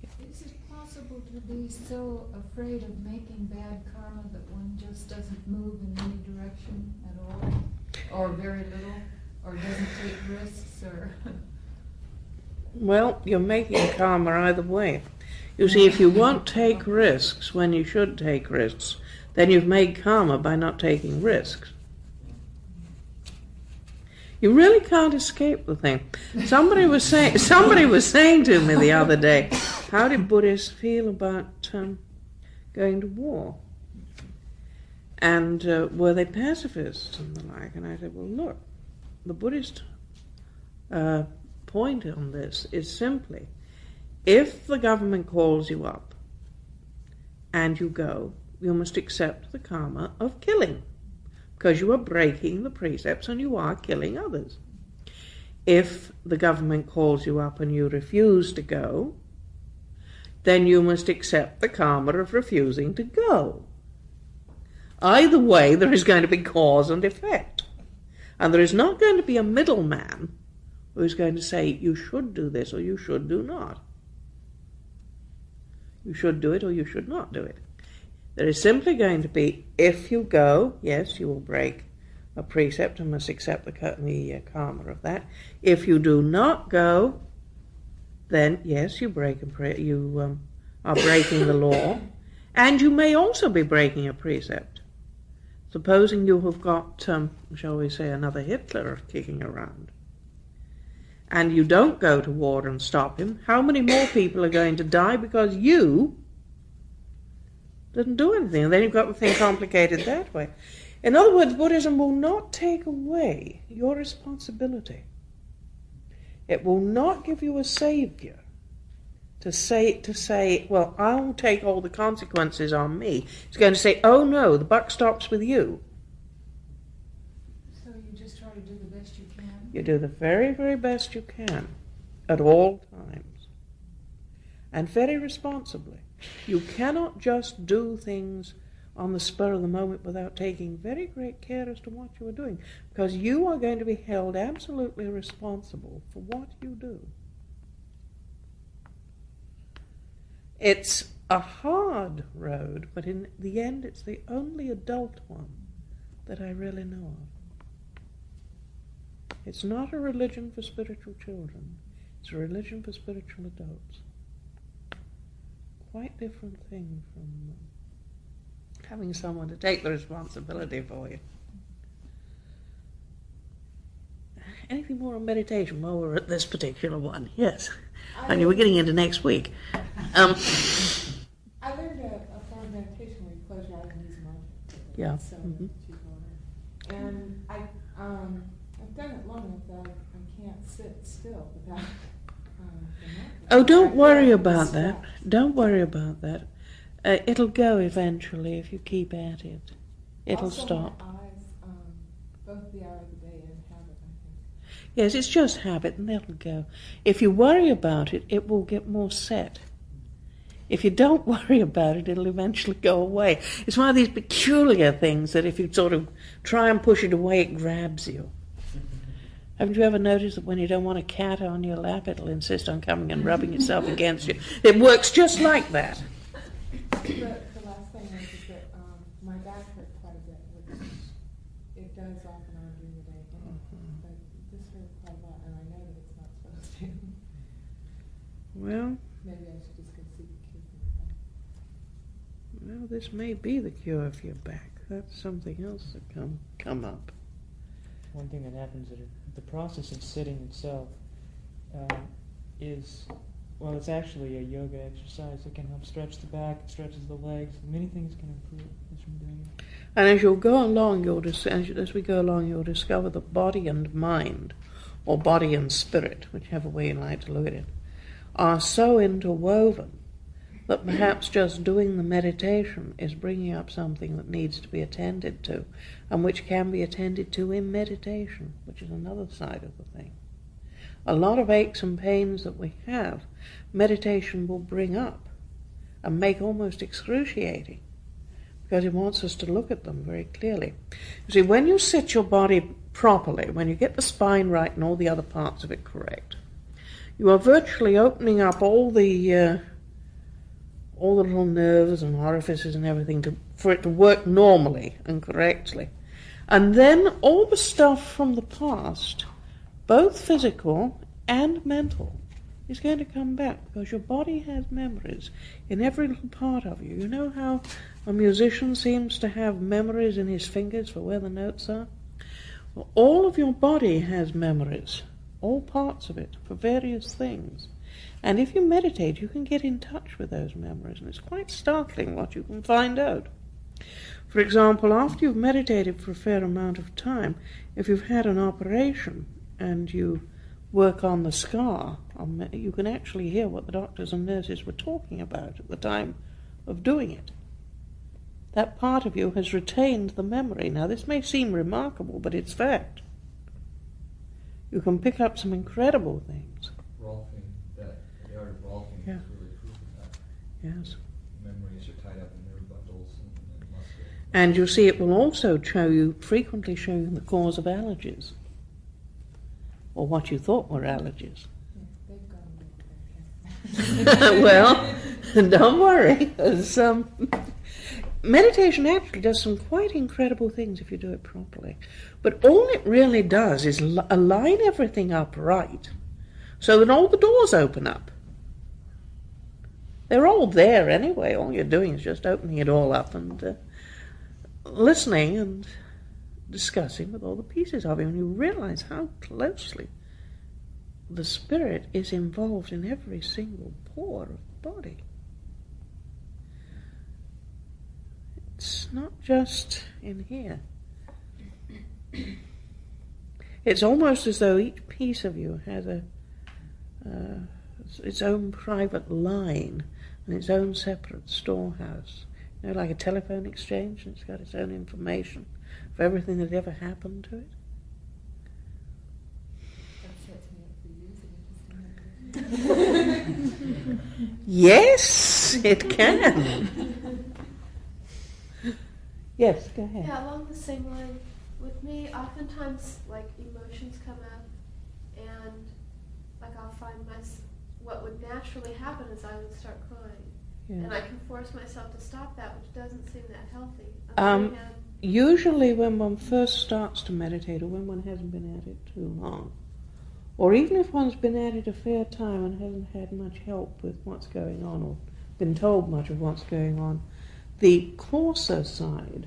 A: it.
D: Is it possible to be so afraid of making bad karma that one just doesn't move in any direction at all? Or very little? Or doesn't take risks? Or
A: Well, you're making karma either way. You see, if you won't take risks when you should take risks, then you've made karma by not taking risks. You really can't escape the thing. Somebody was saying to me the other day, how did Buddhists feel about going to war? And were they pacifists and the like? And I said, well, look, the Buddhist point on this is simply, if the government calls you up and you go, you must accept the karma of killing, because you are breaking the precepts and you are killing others. If the government calls you up and you refuse to go, then you must accept the karma of refusing to go. Either way, there is going to be cause and effect. And there is not going to be a middleman who is going to say, you should do this or you should do not. You should do it or you should not do it. There is simply going to be, if you go, yes, you will break a precept and must accept the karma of that. If you do not go, then yes, you are breaking the law, and you may also be breaking a precept. Supposing you have got, shall we say, another Hitler kicking around, and you don't go to war and stop him, how many more people are going to die because you didn't do anything? And then you've got the thing complicated that way. In other words, Buddhism will not take away your responsibility. It will not give you a savior to say, well, I'll take all the consequences on me. It's going to say, oh no, the buck stops with you.
D: so you just try to do the best you can?
A: You do the very, very best you can at all times, and very responsibly. You cannot just do things on the spur of the moment without taking very great care as to what you are doing, because you are going to be held absolutely responsible for what you do. It's a hard road, but in the end it's the only adult one that I really know of. It's not a religion for spiritual children. It's a religion for spiritual adults. Quite different thing from having someone to take the responsibility for you. Anything more on meditation while we're at this particular one? Yes. I knew we're getting into next week.
G: I learned a form of meditation where you close your eyes and use mantra.
A: Yeah.
G: So
A: Mhm.
G: And I've done it long enough that I can't sit still without the mantra.
A: Oh, don't
G: I
A: worry
G: feel
A: about
G: the
A: that.
G: steps.
A: Don't worry about that. It'll go eventually if you keep at it. It'll
G: Also,
A: stop.
G: my eyes, both the hour of the day and habit, I think.
A: Yes, it's just habit, and that'll go. If you worry about it, it will get more set. If you don't worry about it, it'll eventually go away. It's one of these peculiar things that if you sort of try and push it away, it grabs you. Haven't you ever noticed that when you don't want a cat on your lap, it'll insist on coming and rubbing itself against you? It works just like that.
G: The last thing is that my back hurt quite a bit, which it does off and on during the day. But this hurt quite a lot, and I know that it's not supposed to.
A: Well,
G: Maybe I should just go see the kid.
A: well, this may be the cure for your back. That's something else that come up.
E: One thing that happens at the process of sitting itself is, well, it's actually a yoga exercise that can help stretch the back, it stretches the legs. Many things can improve just from doing it.
A: And as you'll go along, as we go along, you'll discover that body and mind, or body and spirit, whichever way you like to look at it, are so interwoven that perhaps just doing the meditation is bringing up something that needs to be attended to, and which can be attended to in meditation, which is another side of the thing. A lot of aches and pains that we have, meditation will bring up and make almost excruciating, because it wants us to look at them very clearly. You see, when you sit your body properly, when you get the spine right and all the other parts of it correct, you are virtually opening up all the little nerves and orifices and everything for it to work normally and correctly. And then all the stuff from the past, both physical and mental, is going to come back, because your body has memories in every little part of you. You know how a musician seems to have memories in his fingers for where the notes are? Well, all of your body has memories, all parts of it, for various things. And if you meditate, you can get in touch with those memories, and it's quite startling what you can find out. For example, after you've meditated for a fair amount of time, if you've had an operation and you work on the scar, you can actually hear what the doctors and nurses were talking about at the time of doing it. That part of you has retained the memory. Now, this may seem remarkable, but it's fact. You can pick up some incredible things.
H: The art of Rolfing
A: Yeah.
H: is really proof of that.
A: Yes.
H: Memories are tied up in nerve bundles and muscle.
A: And you see, it will also frequently show you the cause of allergies, or what you thought were allergies.
G: Yeah, they've gone with
A: Well, don't worry. Meditation actually does some quite incredible things if you do it properly. But all it really does is align everything up right, so that all the doors open up. They're all there anyway. All you're doing is just opening it all up and listening and discussing with all the pieces of it. And you realize how closely the spirit is involved in every single pore of the body. It's not just in here. It's almost as though each piece of you has its own private line and its own separate storehouse. You know, like a telephone exchange, and it's got its own information of everything that ever happened to it.
G: That sets me up for using it.
A: Yes, it can. Yes, go ahead.
I: Yeah, along the same line. With me, oftentimes, like, emotions come up, and, like, I'll find what would naturally happen is I would start crying.
A: Yeah.
I: And I can force myself to stop that, which doesn't seem that healthy. On the other hand,
A: Usually when one first starts to meditate, or when one hasn't been at it too long, or even if one's been at it a fair time and hasn't had much help with what's going on, or been told much of what's going on, the coarser side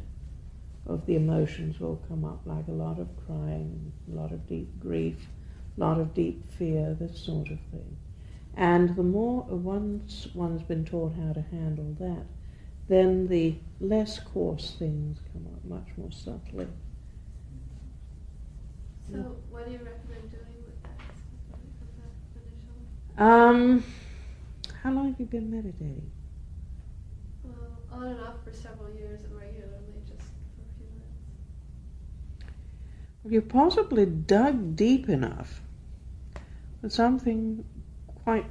A: of the emotions will come up, like a lot of crying, a lot of deep grief, a lot of deep fear, this sort of thing. And the more once one's been taught how to handle that, then the less coarse things come up much more subtly.
I: so what do you recommend doing with that? When it comes up initially?
A: How long have you been meditating?
I: Well, on and off for several years and regularly, just for a few minutes.
A: Have you possibly dug deep enough for something quite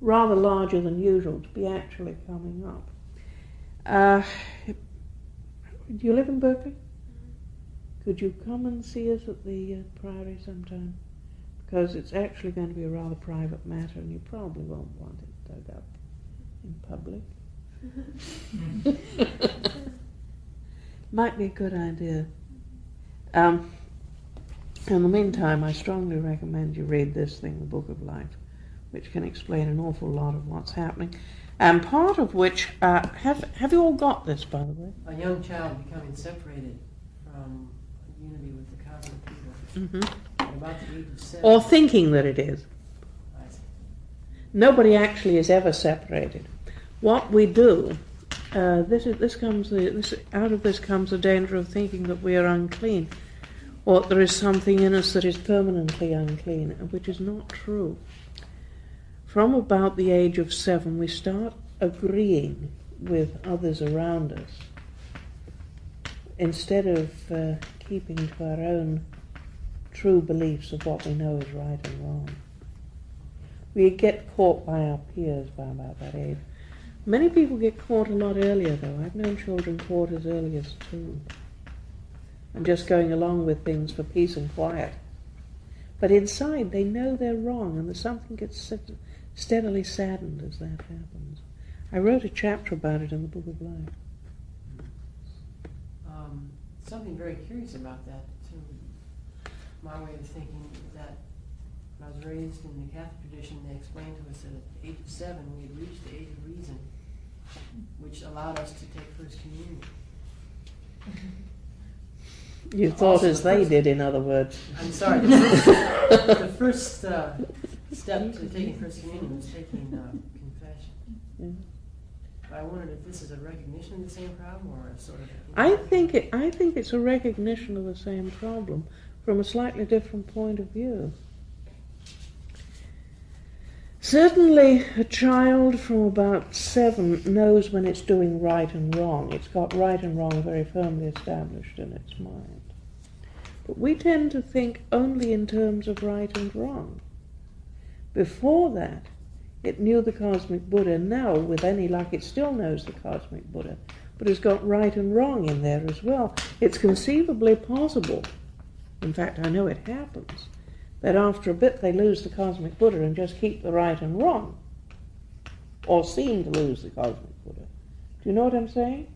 A: rather larger than usual to be actually coming up? Do you live in Berkeley? Could you come and see us at the Priory sometime? Because it's actually going to be a rather private matter, and you probably won't want it dug up in public. Might be a good idea. In the meantime, I strongly recommend you read this thing, The Book of Life, which can explain an awful lot of what's happening. And part of which, have you all got this, by the way?
J: A young child becoming separated from unity with the cosmic people at about the age of 7.
A: Or thinking that it is. Nobody actually is ever separated. What we do, out of this comes the danger of thinking that we are unclean, or there is something in us that is permanently unclean, which is not true. From about the age of 7, we start agreeing with others around us instead of keeping to our own true beliefs of what we know is right and wrong. We get caught by our peers by about that age. Many people get caught a lot earlier, though. I've known children caught as early as 2 and just going along with things for peace and quiet. But inside they know they're wrong, and there's something gets steadily saddened as that happens. I wrote a chapter about it in the Book of Life.
J: Something very curious about that, too. My way of thinking is that when I was raised in the Catholic tradition, they explained to us that at the age of 7 we had reached the age of reason, which allowed us to take First Communion.
A: You thought as they did, in other words.
J: I'm sorry. The first step to taking First Communion was taking confession.
A: Yeah.
J: I wondered if this is a recognition of the same problem or a sort of...
A: I think it's a recognition of the same problem from a slightly different point of view. Certainly a child from about 7 knows when it's doing right and wrong. It's got right and wrong very firmly established in its mind. But we tend to think only in terms of right and wrong. Before that, it knew the cosmic Buddha. Now, with any luck, it still knows the cosmic Buddha, but it's got right and wrong in there as well. It's conceivably possible, in fact, I know it happens, that after a bit they lose the cosmic Buddha and just keep the right and wrong, or seem to lose the cosmic Buddha. Do you know what I'm saying?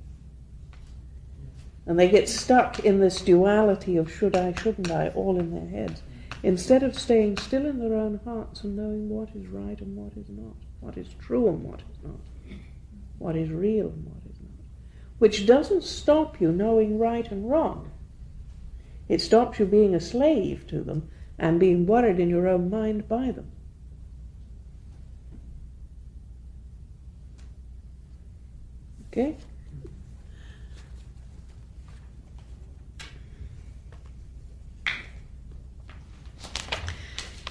A: And they get stuck in this duality of should I, shouldn't I, all in their heads, instead of staying still in their own hearts and knowing what is right and what is not, what is true and what is not, what is real and what is not. Which doesn't stop you knowing right and wrong. It stops you being a slave to them and being worried in your own mind by them. Okay?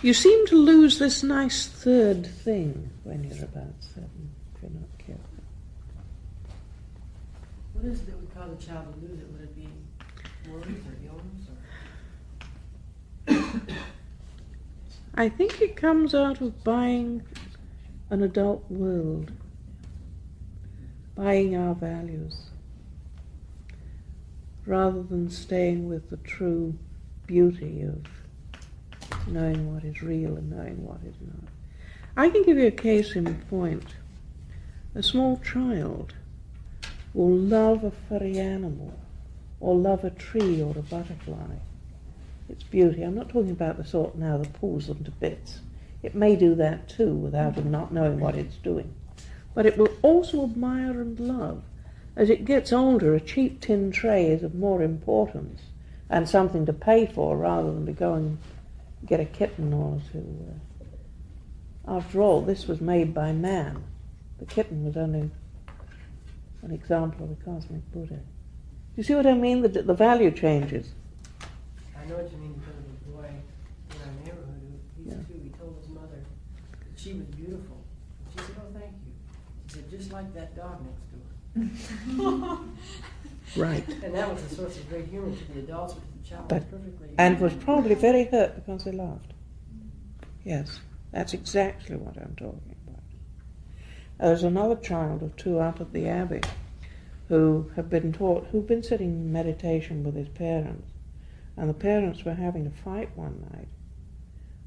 A: You seem to lose this nice third thing when you're about 7, if you're not careful.
J: What is it that would cause a child to lose it? Would it be worries or illness? Or?
A: I think it comes out of buying an adult world, buying our values. rather than staying with the true beauty of knowing what is real and knowing what is not. I can give you a case in point. A small child will love a furry animal or love a tree or a butterfly. Its beauty. I'm not talking about the sort now that pulls them to bits. It may do that too without them not knowing what it's doing. But it will also admire and love. As it gets older, a cheap tin tray is of more importance and something to pay for rather than to go and get a kitten or to... After all, this was made by man. The kitten was only an example of the cosmic Buddha. You see what I mean? The value changes.
J: I know what you mean because of a boy in our neighborhood who, he's two, he told his mother that she was beautiful. She said, "Oh, thank you." She said, "Just like that dog next door."
A: Right.
J: And that was a source of great humor to the adults, but to the child
A: But,
J: was perfectly...
A: and was probably very hurt because they laughed. Yes, that's exactly what I'm talking about. There's another child of two up at the Abbey who'd been sitting in meditation with his parents, and the parents were having a fight one night.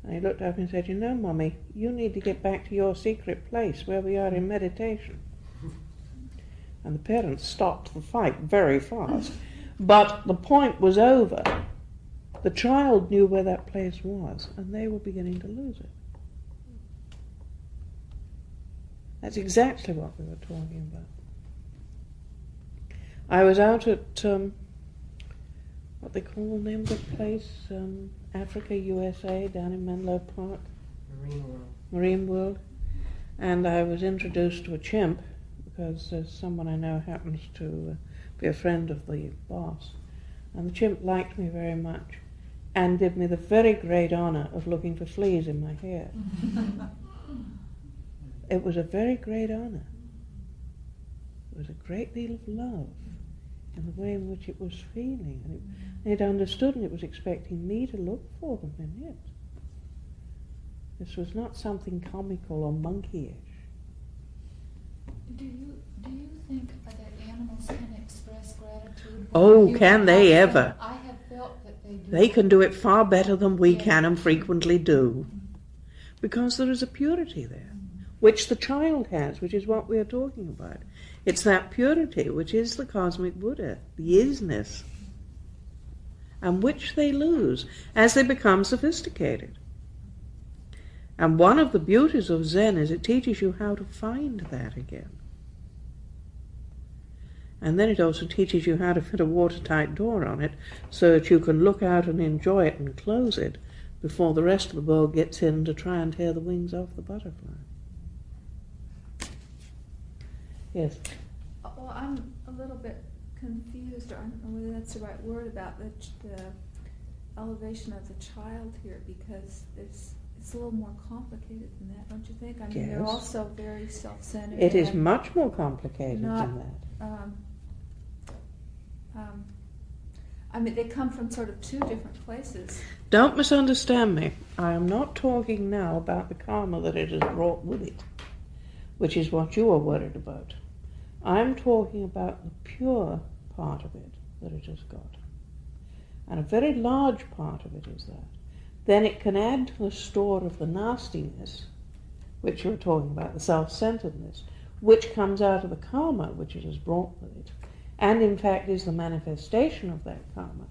A: And he looked up and said, "You know, Mummy, you need to get back to your secret place where we are in meditation." And the parents stopped the fight very fast. But the point was over. The child knew where that place was, and they were beginning to lose it. That's exactly what we were talking about. I was out at, what they call the name of the place, Africa, USA, down in Menlo Park. Marine World. And I was introduced to a chimp, because someone I know happens to be a friend of the boss. And the chimp liked me very much and did me the very great honour of looking for fleas in my hair. It was a very great honour. It was a great deal of love in the way in which it was feeling. And it understood, and it was expecting me to look for them in it. This was not something comical or monkeyish.
D: Do you think that animals can express gratitude?
A: Oh, can they ever?
D: I have felt that they do.
A: They can do it far better than we can and frequently do. Because there is a purity there, which the child has, which is what we are talking about. It's that purity which is the cosmic Buddha, the isness, and which they lose as they become sophisticated. And one of the beauties of Zen is it teaches you how to find that again. And then it also teaches you how to fit a watertight door on it so that you can look out and enjoy it and close it before the rest of the world gets in to try and tear the wings off the butterfly. Yes?
F: Well, I'm a little bit confused, or I don't know whether that's the right word, about the elevation of the child here, because it's a little more complicated than that, don't you think? I mean, they're
A: Yes.
F: also very self-centered.
A: It is
F: and
A: much more complicated
F: not,
A: than that.
F: I mean, they come from sort of two different places.
A: Don't misunderstand me. I am not talking now about the karma that it has brought with it, which is what you are worried about. I'm talking about the pure part of it that it has got. And a very large part of it is that. Then it can add to the store of the nastiness, which you were talking about, the self-centeredness, which comes out of the karma which it has brought with it, and in fact is the manifestation of that karma.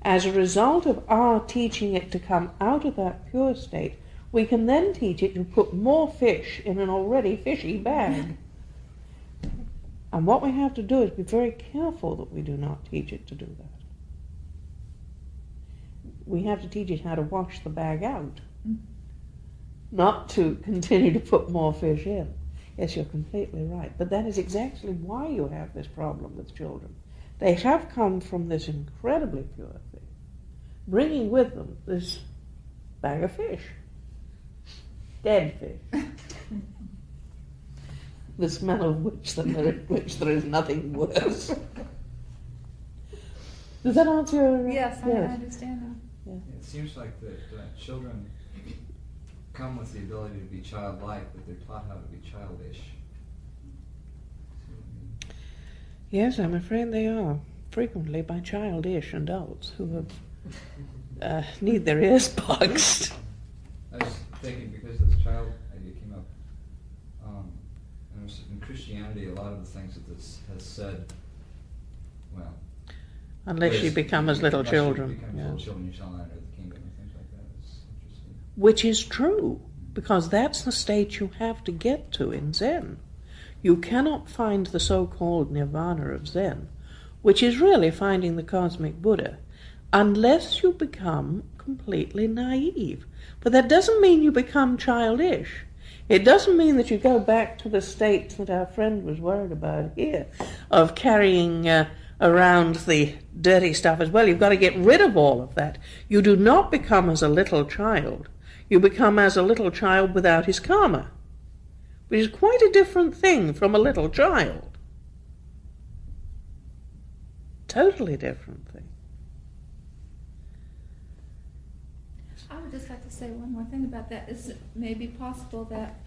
A: As a result of our teaching it to come out of that pure state, we can then teach it to put more fish in an already fishy bag. And what we have to do is be very careful that we do not teach it to do that. We have to teach it how to wash the bag out, not to continue to put more fish in. Yes, you're completely right. But that is exactly why you have this problem with children. They have come from this incredibly pure thing, bringing with them this bag of fish, dead fish, the smell of which there is nothing worse. Does that answer your...
F: Yes, I understand that.
A: Yeah.
H: It seems like that children come with the ability to be childlike, but they're taught how to be childish.
A: Yes, I'm afraid they are. frequently by childish adults who have need their ears boxed.
H: I was thinking, because this child idea came up, and in Christianity, a lot of the things that this has said, well,
A: Unless you become as little children.
H: You become as little children, you shall not enter the kingdom, and things like that. It's interesting.
A: Which is true, because that's the state you have to get to in Zen. You cannot find the so-called nirvana of Zen, which is really finding the cosmic Buddha, unless you become completely naive. But that doesn't mean you become childish. It doesn't mean that you go back to the state that our friend was worried about here, of carrying around the dirty stuff as well. You've got to get rid of all of that. You do not become as a little child. You become as a little child without his karma, which is quite a different thing from a little child. Totally different thing.
F: I would just like to say one more thing about that. Is it maybe possible that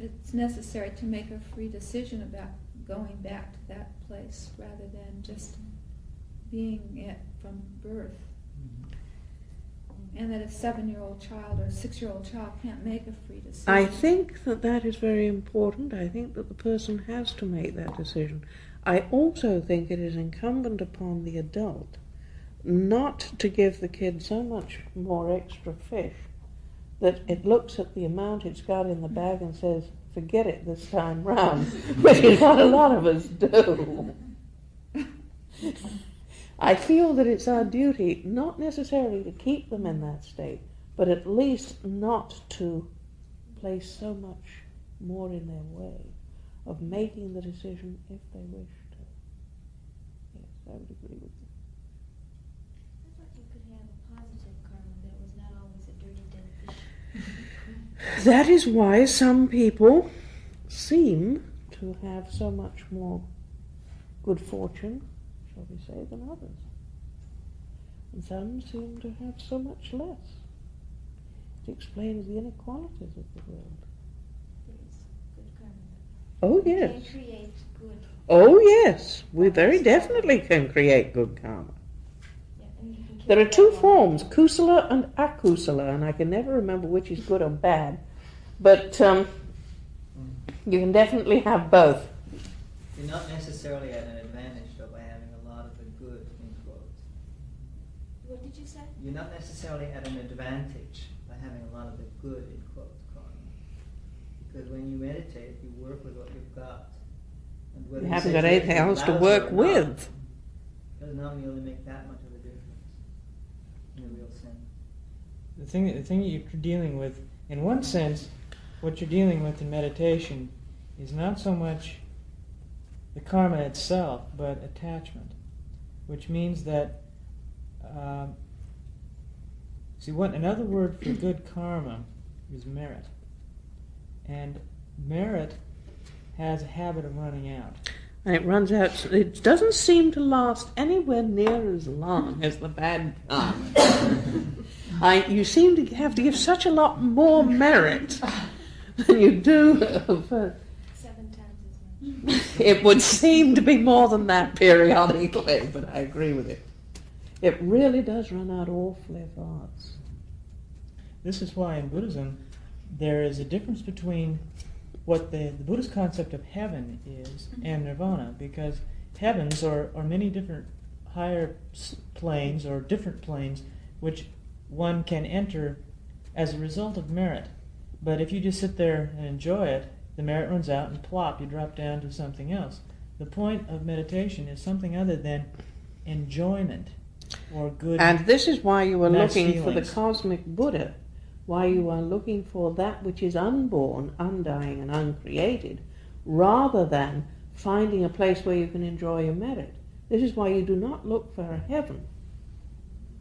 F: it's necessary to make a free decision about going back to that place rather than just being it from birth? And that a 7-year-old child or a 6-year-old child can't make a free decision.
A: I think that that is very important. I think that the person has to make that decision. I also think it is incumbent upon the adult not to give the kid so much more extra fish that it looks at the amount it's got in the bag and says, forget it this time round, which is what a lot of us do. I feel that it's our duty not necessarily to keep them in that state, but at least not to place so much more in their way of making the decision if they wish to. Yes, I would agree with you.
K: I thought you could have a positive karma that was not always a dirty, dead fish.
A: That is why some people seem to have so much more good fortune, shall we say, than others. And some seem to have so much less. It explains the inequalities of the world.
K: There is good karma.
A: Oh,
K: You
A: yes.
K: can create good.
A: Oh, yes. We very definitely can create good karma.
K: Yeah, and you can
A: There are
K: carry
A: two
K: that on.
A: forms, kusala and akusala, and I can never remember which is good or bad. But you can definitely have both.
L: You're not necessarily at an advantage, though, by having a lot of the good, in quotes.
K: What did you say?
L: You're not necessarily at an advantage by having a lot of the good, in quotes, karma. Because when you meditate, you work with what you've got. And whether
A: You haven't
L: say
A: got anything
L: something
A: else to
L: lousy
A: work
L: or not,
A: with.
L: doesn't normally make that much of a difference in a real sense.
E: The thing that you're dealing with, in one sense, what you're dealing with in meditation is not so much the karma itself, but attachment, which means that, another word for good karma is merit. And merit has a habit of running out.
A: And it runs out, it doesn't seem to last anywhere near as long as the bad karma. You seem to have to give such a lot more merit than you do for...
K: 7 times as much.
A: It would seem to be more than that periodically, but I agree with it. It really does run out awfully fast.
E: This is why in Buddhism there is a difference between what the Buddhist concept of heaven is and nirvana, because heavens are many different higher planes or different planes which one can enter as a result of merit. But if you just sit there and enjoy it, the merit runs out and plop, you drop down to something else. The point of meditation is something other than enjoyment or good.
A: And this is why you are
E: nice
A: looking for the
E: feelings.
A: cosmic Buddha, why you are looking for that which is unborn, undying, and uncreated, rather than finding a place where you can enjoy your merit. This is why you do not look for a heaven.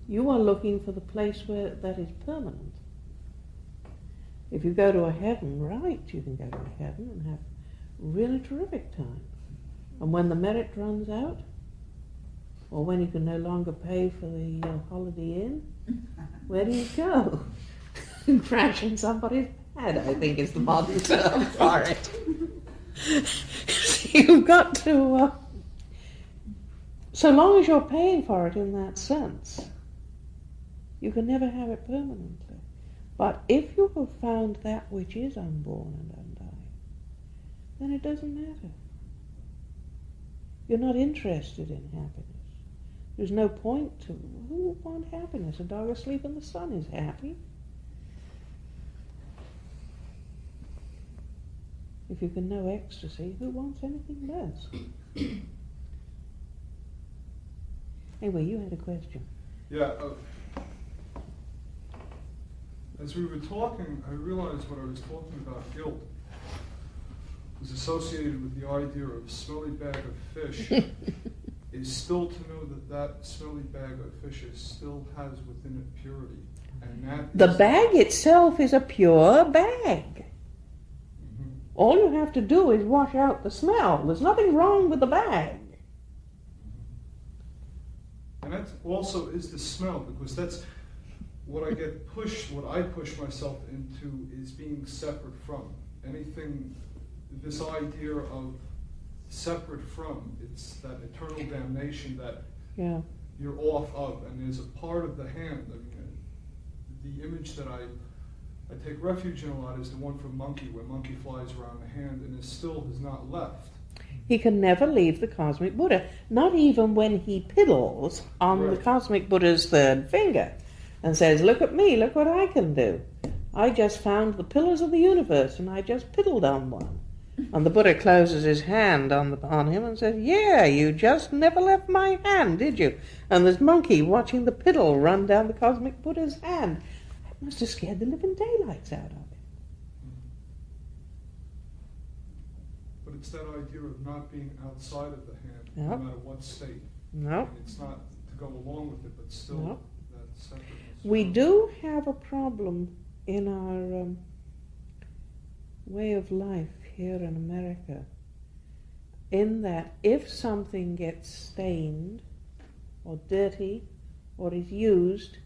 A: You are looking for the place where that is permanent. If you go to a heaven, right, you can go to a heaven and have really terrific time. And when the merit runs out, or when you can no longer pay for the Holiday Inn, where do you go? Crash in somebody's head, I think is the modern term for it. You've got to So long as you're paying for it in that sense, you can never have it permanently. But if you have found that which is unborn and undying, then it doesn't matter. You're not interested in happiness. There's no point to, who would want happiness? A dog asleep in the sun is happy. If you can know ecstasy, who wants anything less? Anyway, you had a question.
C: Yeah. As we were talking, I realized what I was talking about, guilt, was associated with the idea of a smelly bag of fish. Is still to know that that smelly bag of fish still has within it purity. And that
A: the bag itself is a pure bag.
C: Mm-hmm.
A: All you have to do is wash out the smell. There's nothing wrong with the bag.
C: And that also is the smell, because that's what I get pushed, what I push myself into is being separate from. Anything, this idea of separate from, it's that eternal damnation that you're off of, and there's a part of the hand. I mean, the image that I take refuge in a lot is the one from Monkey, where Monkey flies around the hand and still has not left.
A: He can never leave the cosmic Buddha, not even when he piddles on the cosmic Buddha's third finger and says, look at me, look what I can do. I just found the pillars of the universe and I just piddled on one. And the Buddha closes his hand on him and says, yeah, you just never left my hand, did you? And there's Monkey watching the piddle run down the cosmic Buddha's hand. That must have scared the living daylights out of him.
C: But it's that idea of not being outside of the hand, no matter what state.
A: No.
C: And it's not to go along with it, but still that separateness.
A: We do have a problem in our way of life here in America, in that if something gets stained or dirty or is used,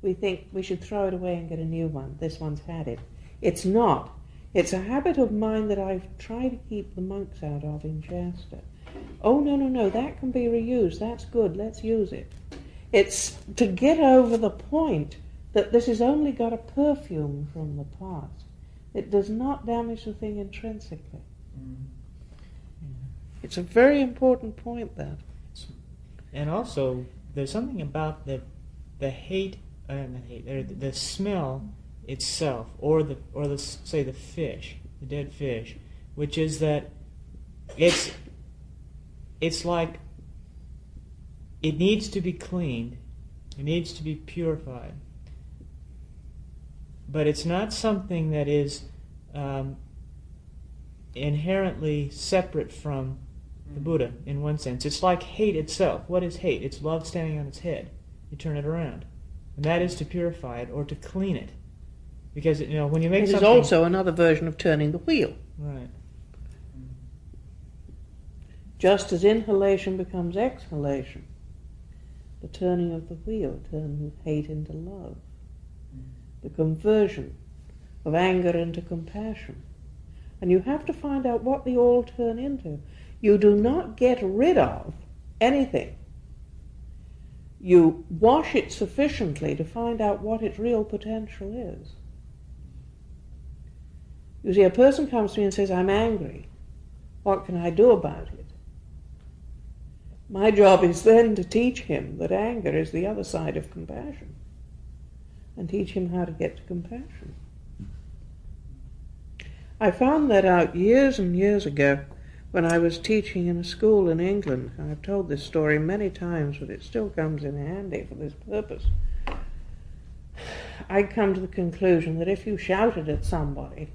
A: we think we should throw it away and get a new one. This one's had it. It's not. It's a habit of mine that I've tried to keep the monks out of in Shasta. Oh, no, that can be reused. That's good. Let's use it. It's to get over the point that this has only got a perfume from the past. It does not damage the thing intrinsically. It's a very important point, that.
E: And also, there's something about the the smell itself, or the say the fish, the dead fish, which is that it's like it needs to be cleaned, it needs to be purified, but it's not something that is inherently separate from the Buddha in one sense. It's like hate itself. What is hate? It's love standing on its head. You turn it around, and that is to purify it or to clean it. Because, when you make
A: it
E: something...
A: It is also another version of turning the wheel.
E: Right.
A: Just as inhalation becomes exhalation, the turning of the wheel turns hate into love. The conversion of anger into compassion. And you have to find out what they all turn into. You do not get rid of anything. You wash it sufficiently to find out what its real potential is. You see, a person comes to me and says, I'm angry. What can I do about it? My job is then to teach him that anger is the other side of compassion, and teach him how to get to compassion. I found that out years and years ago when I was teaching in a school in England. I've told this story many times, but it still comes in handy for this purpose. I'd come to the conclusion that if you shouted at somebody,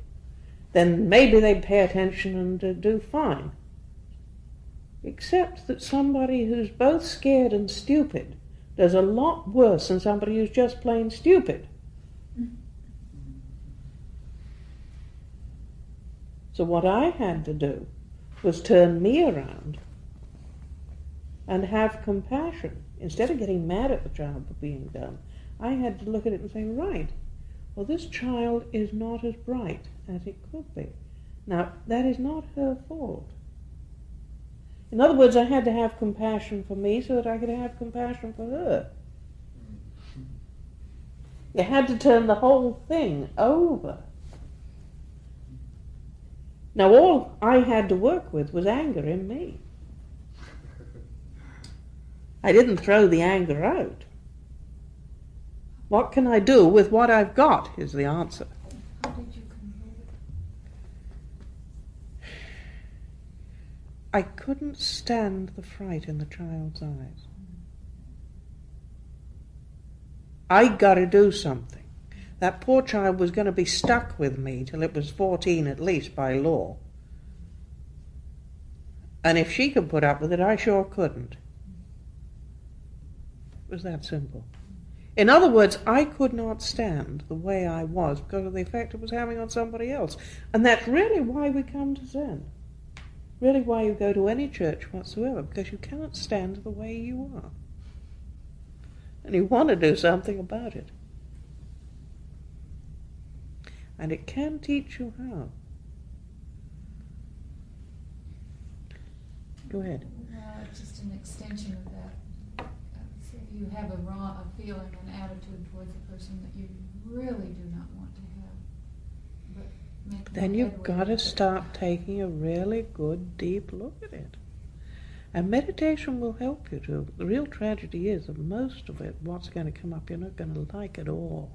A: then maybe they'd pay attention and do fine. Except that somebody who's both scared and stupid does a lot worse than somebody who's just plain stupid. So what I had to do was turn me around and have compassion. Instead of getting mad at the child for being dumb, I had to look at it and say, right, well, this child is not as bright as it could be. Now, that is not her fault. In other words, I had to have compassion for me so that I could have compassion for her. You had to turn the whole thing over. Now all I had to work with was anger in me. I didn't throw the anger out. What can I do with what I've got is the answer.
D: How did you convert it?
A: I couldn't stand the fright in the child's eyes. I got to do something. That poor child was going to be stuck with me till it was 14 at least by law. And if she could put up with it, I sure couldn't. It was that simple. In other words, I could not stand the way I was because of the effect it was having on somebody else. And that's really why we come to Zen. Really why you go to any church whatsoever, because you cannot stand the way you are. And you want to do something about it. And it can teach you how. Go ahead.
D: Just an extension of that. Say you have a feeling, an attitude towards a person that you really do not want to have. But make
A: Then
D: no
A: you've
D: headway
A: got to
D: with it.
A: start taking a really good, deep look at it. And meditation will help you to. The real tragedy is that most of it, what's going to come up, you're not going to like at all.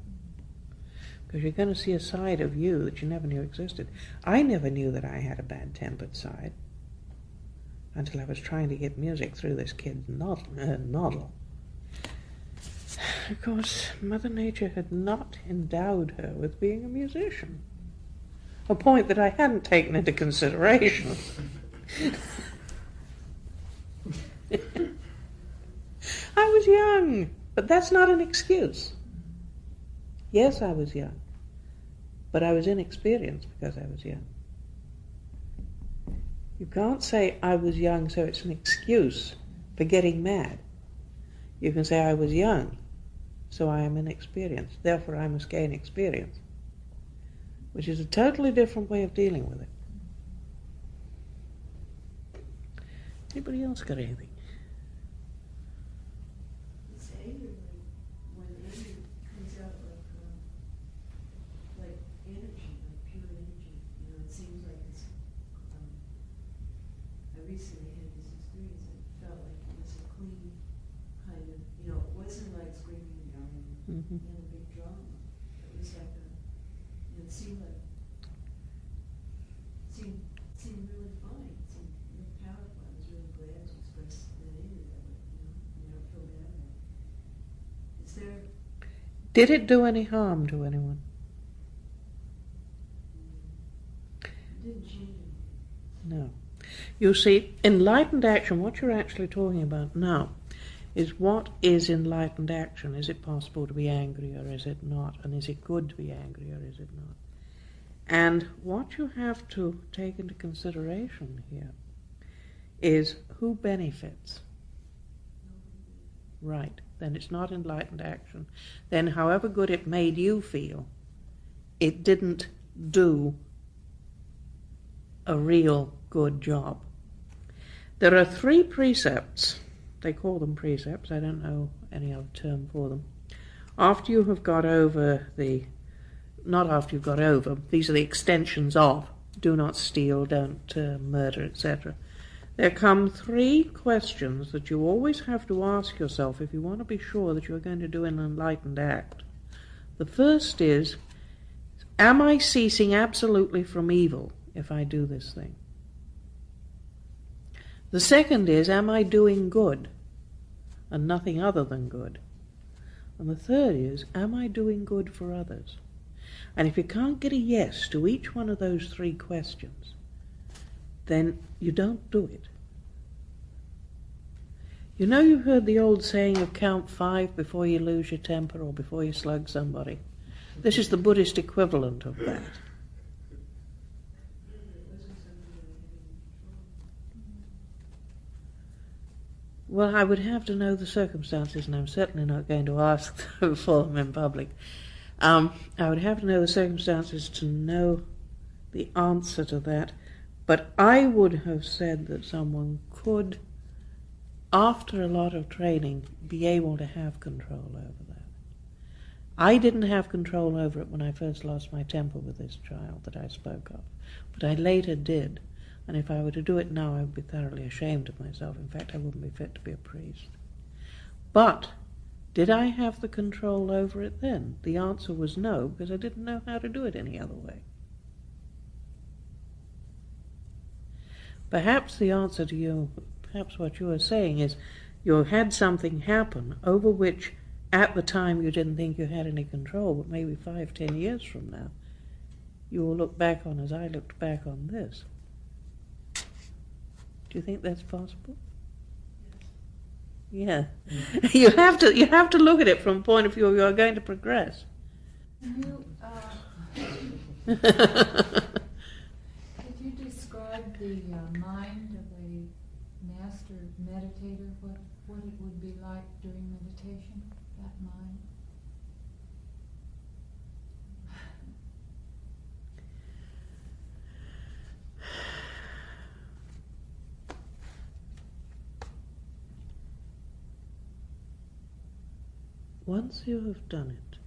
A: Because you're going to see a side of you that you never knew existed. I never knew that I had a bad-tempered side until I was trying to get music through this kid's noddle. Of course, Mother Nature had not endowed her with being a musician. A point that I hadn't taken into consideration. I was young, but that's not an excuse. Yes, I was young, but I was inexperienced because I was young. You can't say I was young so it's an excuse for getting mad. You can say I was young, so I am inexperienced, therefore I must gain experience, which is a totally different way of dealing with it. Anybody else got anything?
M: It's anger, when anger comes out like energy, like pure energy. You know, it seems like it's. I recently had this experience. It felt like it was a clean kind of. You know, it wasn't like screaming and yelling in a big drama. It was like a. You know, it seemed like. Seemed really fine. It seemed really powerful. I was really glad to express that anger that way. You know, I don't feel bad about it. Is there?
A: Did it do any harm to anyone?
M: It didn't change anything.
A: No. You see, enlightened action, what you're actually talking about now, is what is enlightened action. Is it possible to be angry or is it not? And is it good to be angry or is it not? And what you have to take into consideration here is who benefits. Right. Then it's not enlightened action. Then however good it made you feel, it didn't do a real good job. There are 3 precepts. They call them precepts. I don't know any other term for them. After you have got over not after you've got over, these are the extensions of do not steal, don't murder, etc. There come 3 questions that you always have to ask yourself if you want to be sure that you're going to do an enlightened act. The first is, am I ceasing absolutely from evil if I do this thing? The second is, am I doing good and nothing other than good? And the third is, am I doing good for others? And if you can't get a yes to each one of those 3 questions, then you don't do it. You know, you've heard the old saying of count 5 before you lose your temper or before you slug somebody. This is the Buddhist equivalent of that. Well, I would have to know the circumstances, and I'm certainly not going to ask for them in public. I would have to know the circumstances to know the answer to that. But I would have said that someone could, after a lot of training, be able to have control over that. I didn't have control over it when I first lost my temper with this child that I spoke of, but I later did. And if I were to do it now, I would be thoroughly ashamed of myself. In fact, I wouldn't be fit to be a priest. But did I have the control over it then? The answer was no, because I didn't know how to do it any other way. Perhaps the answer to you, perhaps what you are saying is you had something happen over which at the time you didn't think you had any control, but maybe 5, 10 years from now you will look back on as I looked back on this. Do you think that's possible? Yeah. You have to look at it from a point of view you are going to progress.
D: Could you describe the mind of a master meditator, what it would be like during meditation, that mind?
A: Once you have done it,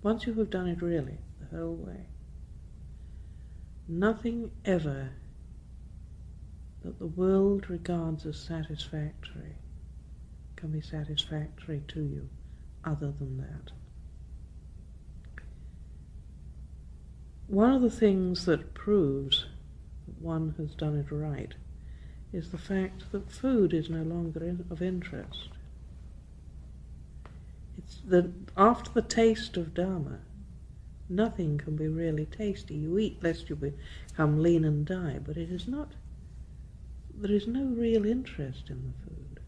A: once you have done it really, the whole way, nothing ever that the world regards as satisfactory can be satisfactory to you other than that. One of the things that proves that one has done it right is the fact that food is no longer of interest. After the taste of Dharma, nothing can be really tasty. You eat lest you become lean and die, but there is no real interest in the food.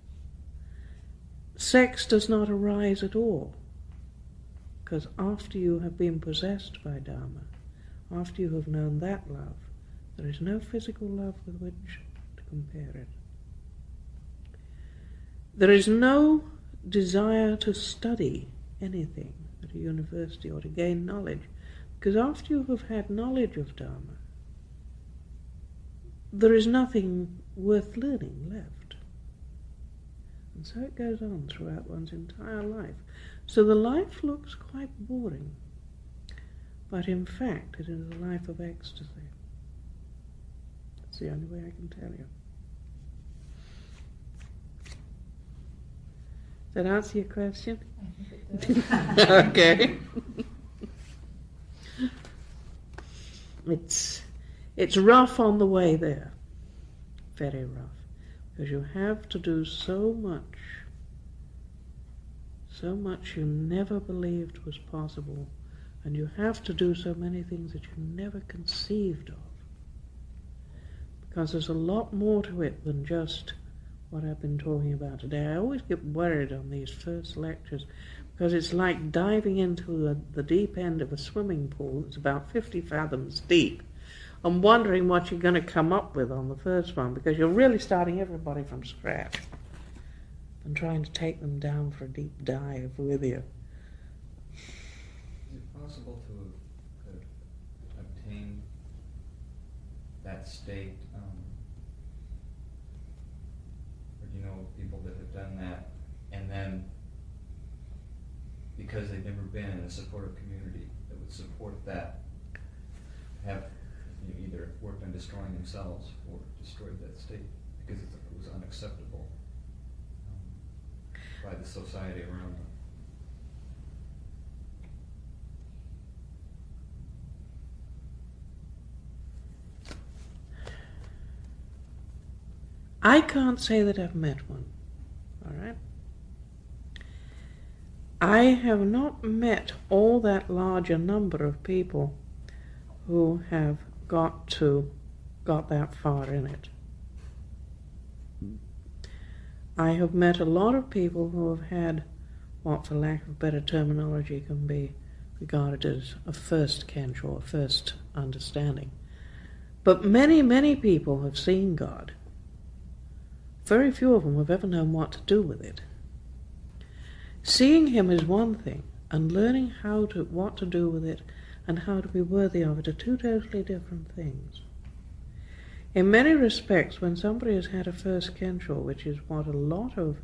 A: Sex does not arise at all, because after you have been possessed by Dharma, after you have known that love, there is no physical love with which to compare it. There is no desire to study anything at a university or to gain knowledge, because after you have had knowledge of Dharma, there is nothing worth learning left. And so it goes on throughout one's entire life. So the life looks quite boring, but in fact it is a life of ecstasy. That's the only way I can tell you. Does that answer your question?
D: I think it does.
A: Okay. It's rough on the way there, very rough, because you have to do so much you never believed was possible, and you have to do so many things that you never conceived of, because there's a lot more to it than just what I've been talking about today. I always get worried on these first lectures, because it's like diving into the deep end of a swimming pool that's about 50 fathoms deep, and wondering what you're going to come up with on the first one, because you're really starting everybody from scratch and trying to take them down for a deep dive with you.
H: Is it possible to obtain that state? Or do you know people that have done that, and then because they've never been in a supportive community that would support that, have either worked on destroying themselves or destroyed that state because it was unacceptable by the society around them?
A: I can't say that I've met one, all right? I have not met all that large a number of people who have got that far in it. I have met a lot of people who have had what, for lack of better terminology, can be regarded as a first kench or a first understanding. But many, many people have seen God. Very few of them have ever known what to do with it. Seeing him is one thing, and learning what to do with it and how to be worthy of it are two totally different things. In many respects, when somebody has had a first Kensho, which is what a lot of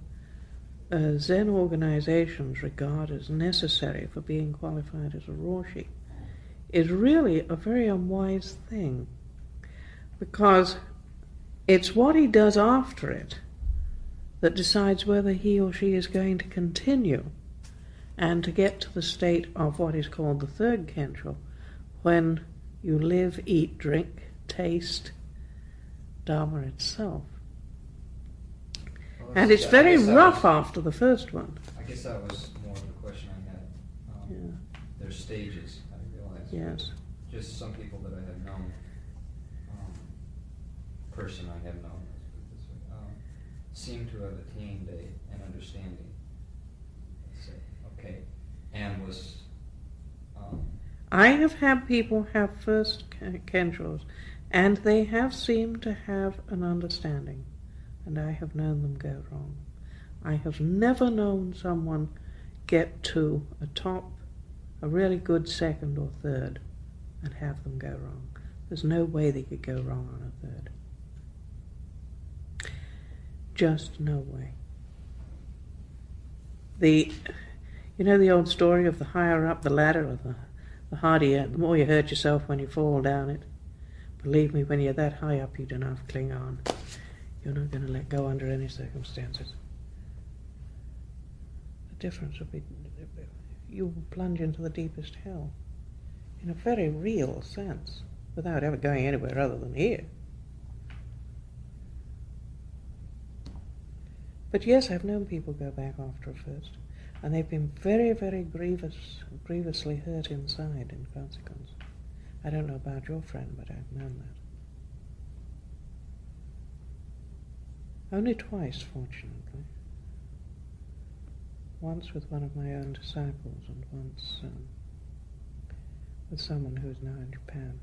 A: Zen organizations regard as necessary for being qualified as a Roshi, is really a very unwise thing, because it's what he does after it that decides whether he or she is going to continue and to get to the state of what is called the third Kensho, when you live, eat, drink, taste Dharma itself.
H: Well,
A: And it's very rough after the first one.
H: I guess that was more of the question I had. There's stages, I realize.
A: Yes.
H: Just some people that I have known, person I have known, let's put it this way, seem to have attained an understanding. Let's say, okay, and was.
A: I have had people have first Kenshos, and they have seemed to have an understanding, and I have known them go wrong. I have never known someone get to a really good second or third, and have them go wrong. There's no way they could go wrong on a third. Just no way. You know the old story of the higher up the ladder, or the harder, the more you hurt yourself when you fall down it. Believe me, when you're that high up, you do not cling on. You're not going to let go under any circumstances. The difference would be you will plunge into the deepest hell in a very real sense, without ever going anywhere other than here. But yes, I've known people go back after a first, and they've been very, very grievously hurt inside in consequence. I don't know about your friend, but I've known that. Only twice, fortunately. Once with one of my own disciples, and once with someone who is now in Japan.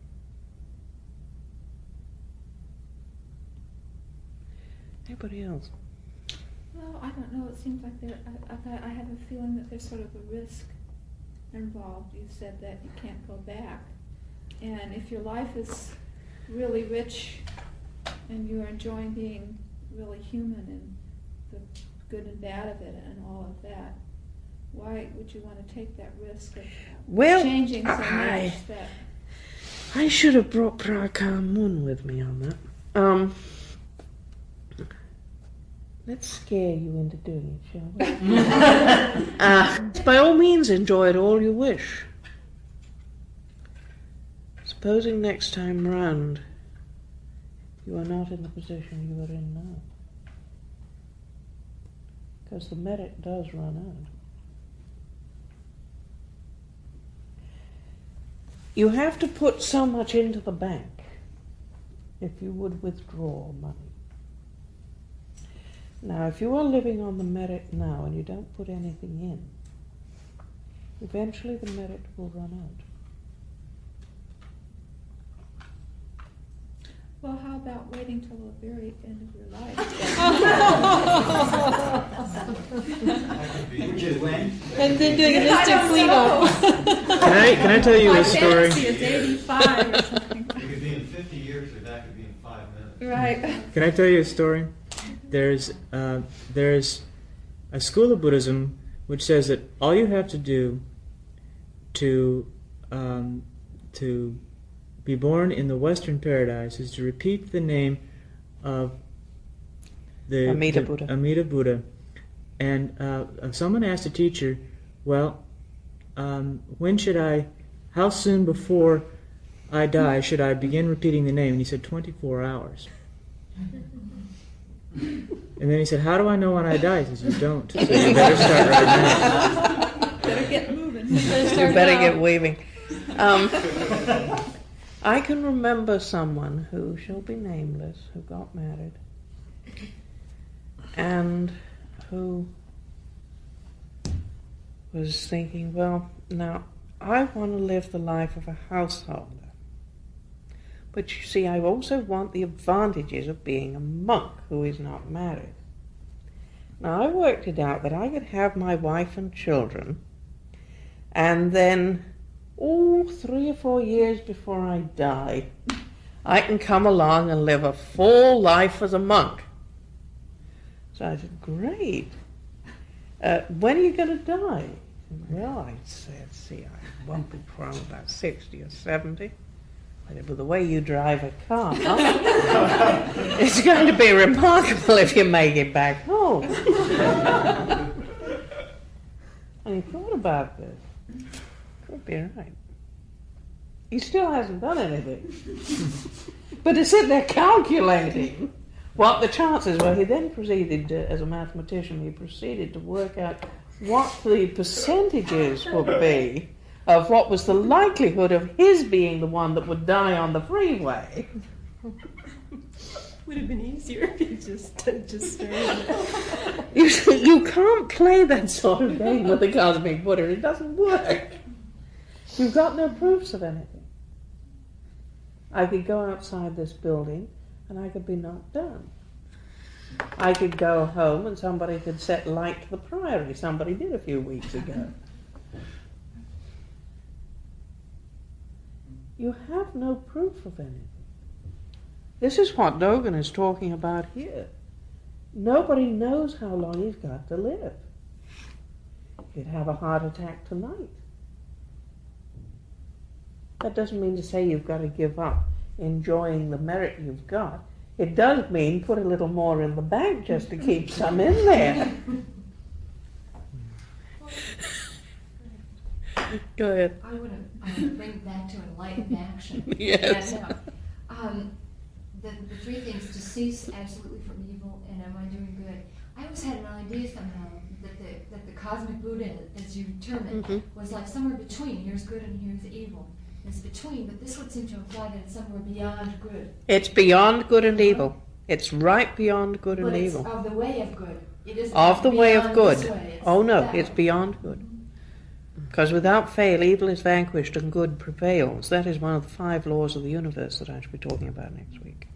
A: Anybody else?
F: Well, I don't know. It seems like I have a feeling that there's sort of a risk involved. You said that you can't go back. And if your life is really rich and you're enjoying being really human and the good and bad of it and all of that, why would you want to take that risk of changing so much that...
A: I should have brought Prakar Mun with me on that. Let's scare you into doing it, shall we? By all means, enjoy it all you wish. Supposing next time round you are not in the position you are in now. Because the merit does run out. You have to put so much into the bank if you would withdraw money. Now, if you are living on the merit now and you don't put anything in, eventually the merit will run out.
F: Well, how about waiting till the very end of your life?
L: Which is when?
D: And then doing a mystic cleanup.
E: Can I tell you a story?
F: My fantasy is 85 or something.
N: It could be in 50 years, or that could be in 5 minutes.
F: Right.
E: Can I tell you a story? There's a school of Buddhism which says that all you have to do to be born in the Western paradise is to repeat the name of the
A: Amida
E: Buddha. And someone asked a teacher, well, how soon before I die should I begin repeating the name? And he said 24 hours. And then he said, how do I know when I die? He says, you don't. So you better start right now.
F: Better get moving.
A: You better get waving. I can remember someone who shall be nameless, who got married, and who was thinking, well, now, I want to live the life of a householder. But you see, I also want the advantages of being a monk who is not married. Now, I worked it out that I could have my wife and children, and then 3 or 4 years before I die, I can come along and live a full life as a monk. So I said, great. When are you going to die? Well, I said, I won't be from about 60 or 70. I said, with the way you drive a car, it's going to be remarkable if you make it back home. And he thought about this. Could be right. He still hasn't done anything. But to sit there calculating what the chances were, he then proceeded, as a mathematician, he proceeded to work out what the percentages would be of what was the likelihood of his being the one that would die on the freeway.
J: Would have been easier if you just started.
A: You can't play that sort of game with the cosmic Buddha. It doesn't work. You've got no proofs of anything. I could go outside this building and I could be knocked down. I could go home and somebody could set light to the priory. Somebody did a few weeks ago. You have no proof of anything. This is what Dogen is talking about here. Nobody knows how long he's got to live. He'd have a heart attack tonight. That doesn't mean to say you've got to give up enjoying the merit you've got. It does mean put a little more in the bank just to keep some in there. Go ahead.
O: I want to bring it back to enlightened action.
A: Yes.
O: And, the three things: to cease absolutely from evil, and am I doing good? I always had an idea somehow that the cosmic Buddha, as you term it, was like somewhere between. Here's good and here's evil. It's between, but this would seem to imply that it's somewhere beyond good.
A: It's beyond good and evil. It's right beyond good and evil.
O: But it's of the way of good. It is
A: of the way of good. Oh no,
O: that
A: it's beyond good. Because without fail, evil is vanquished and good prevails. That is one of the 5 laws of the universe that I shall be talking about next week.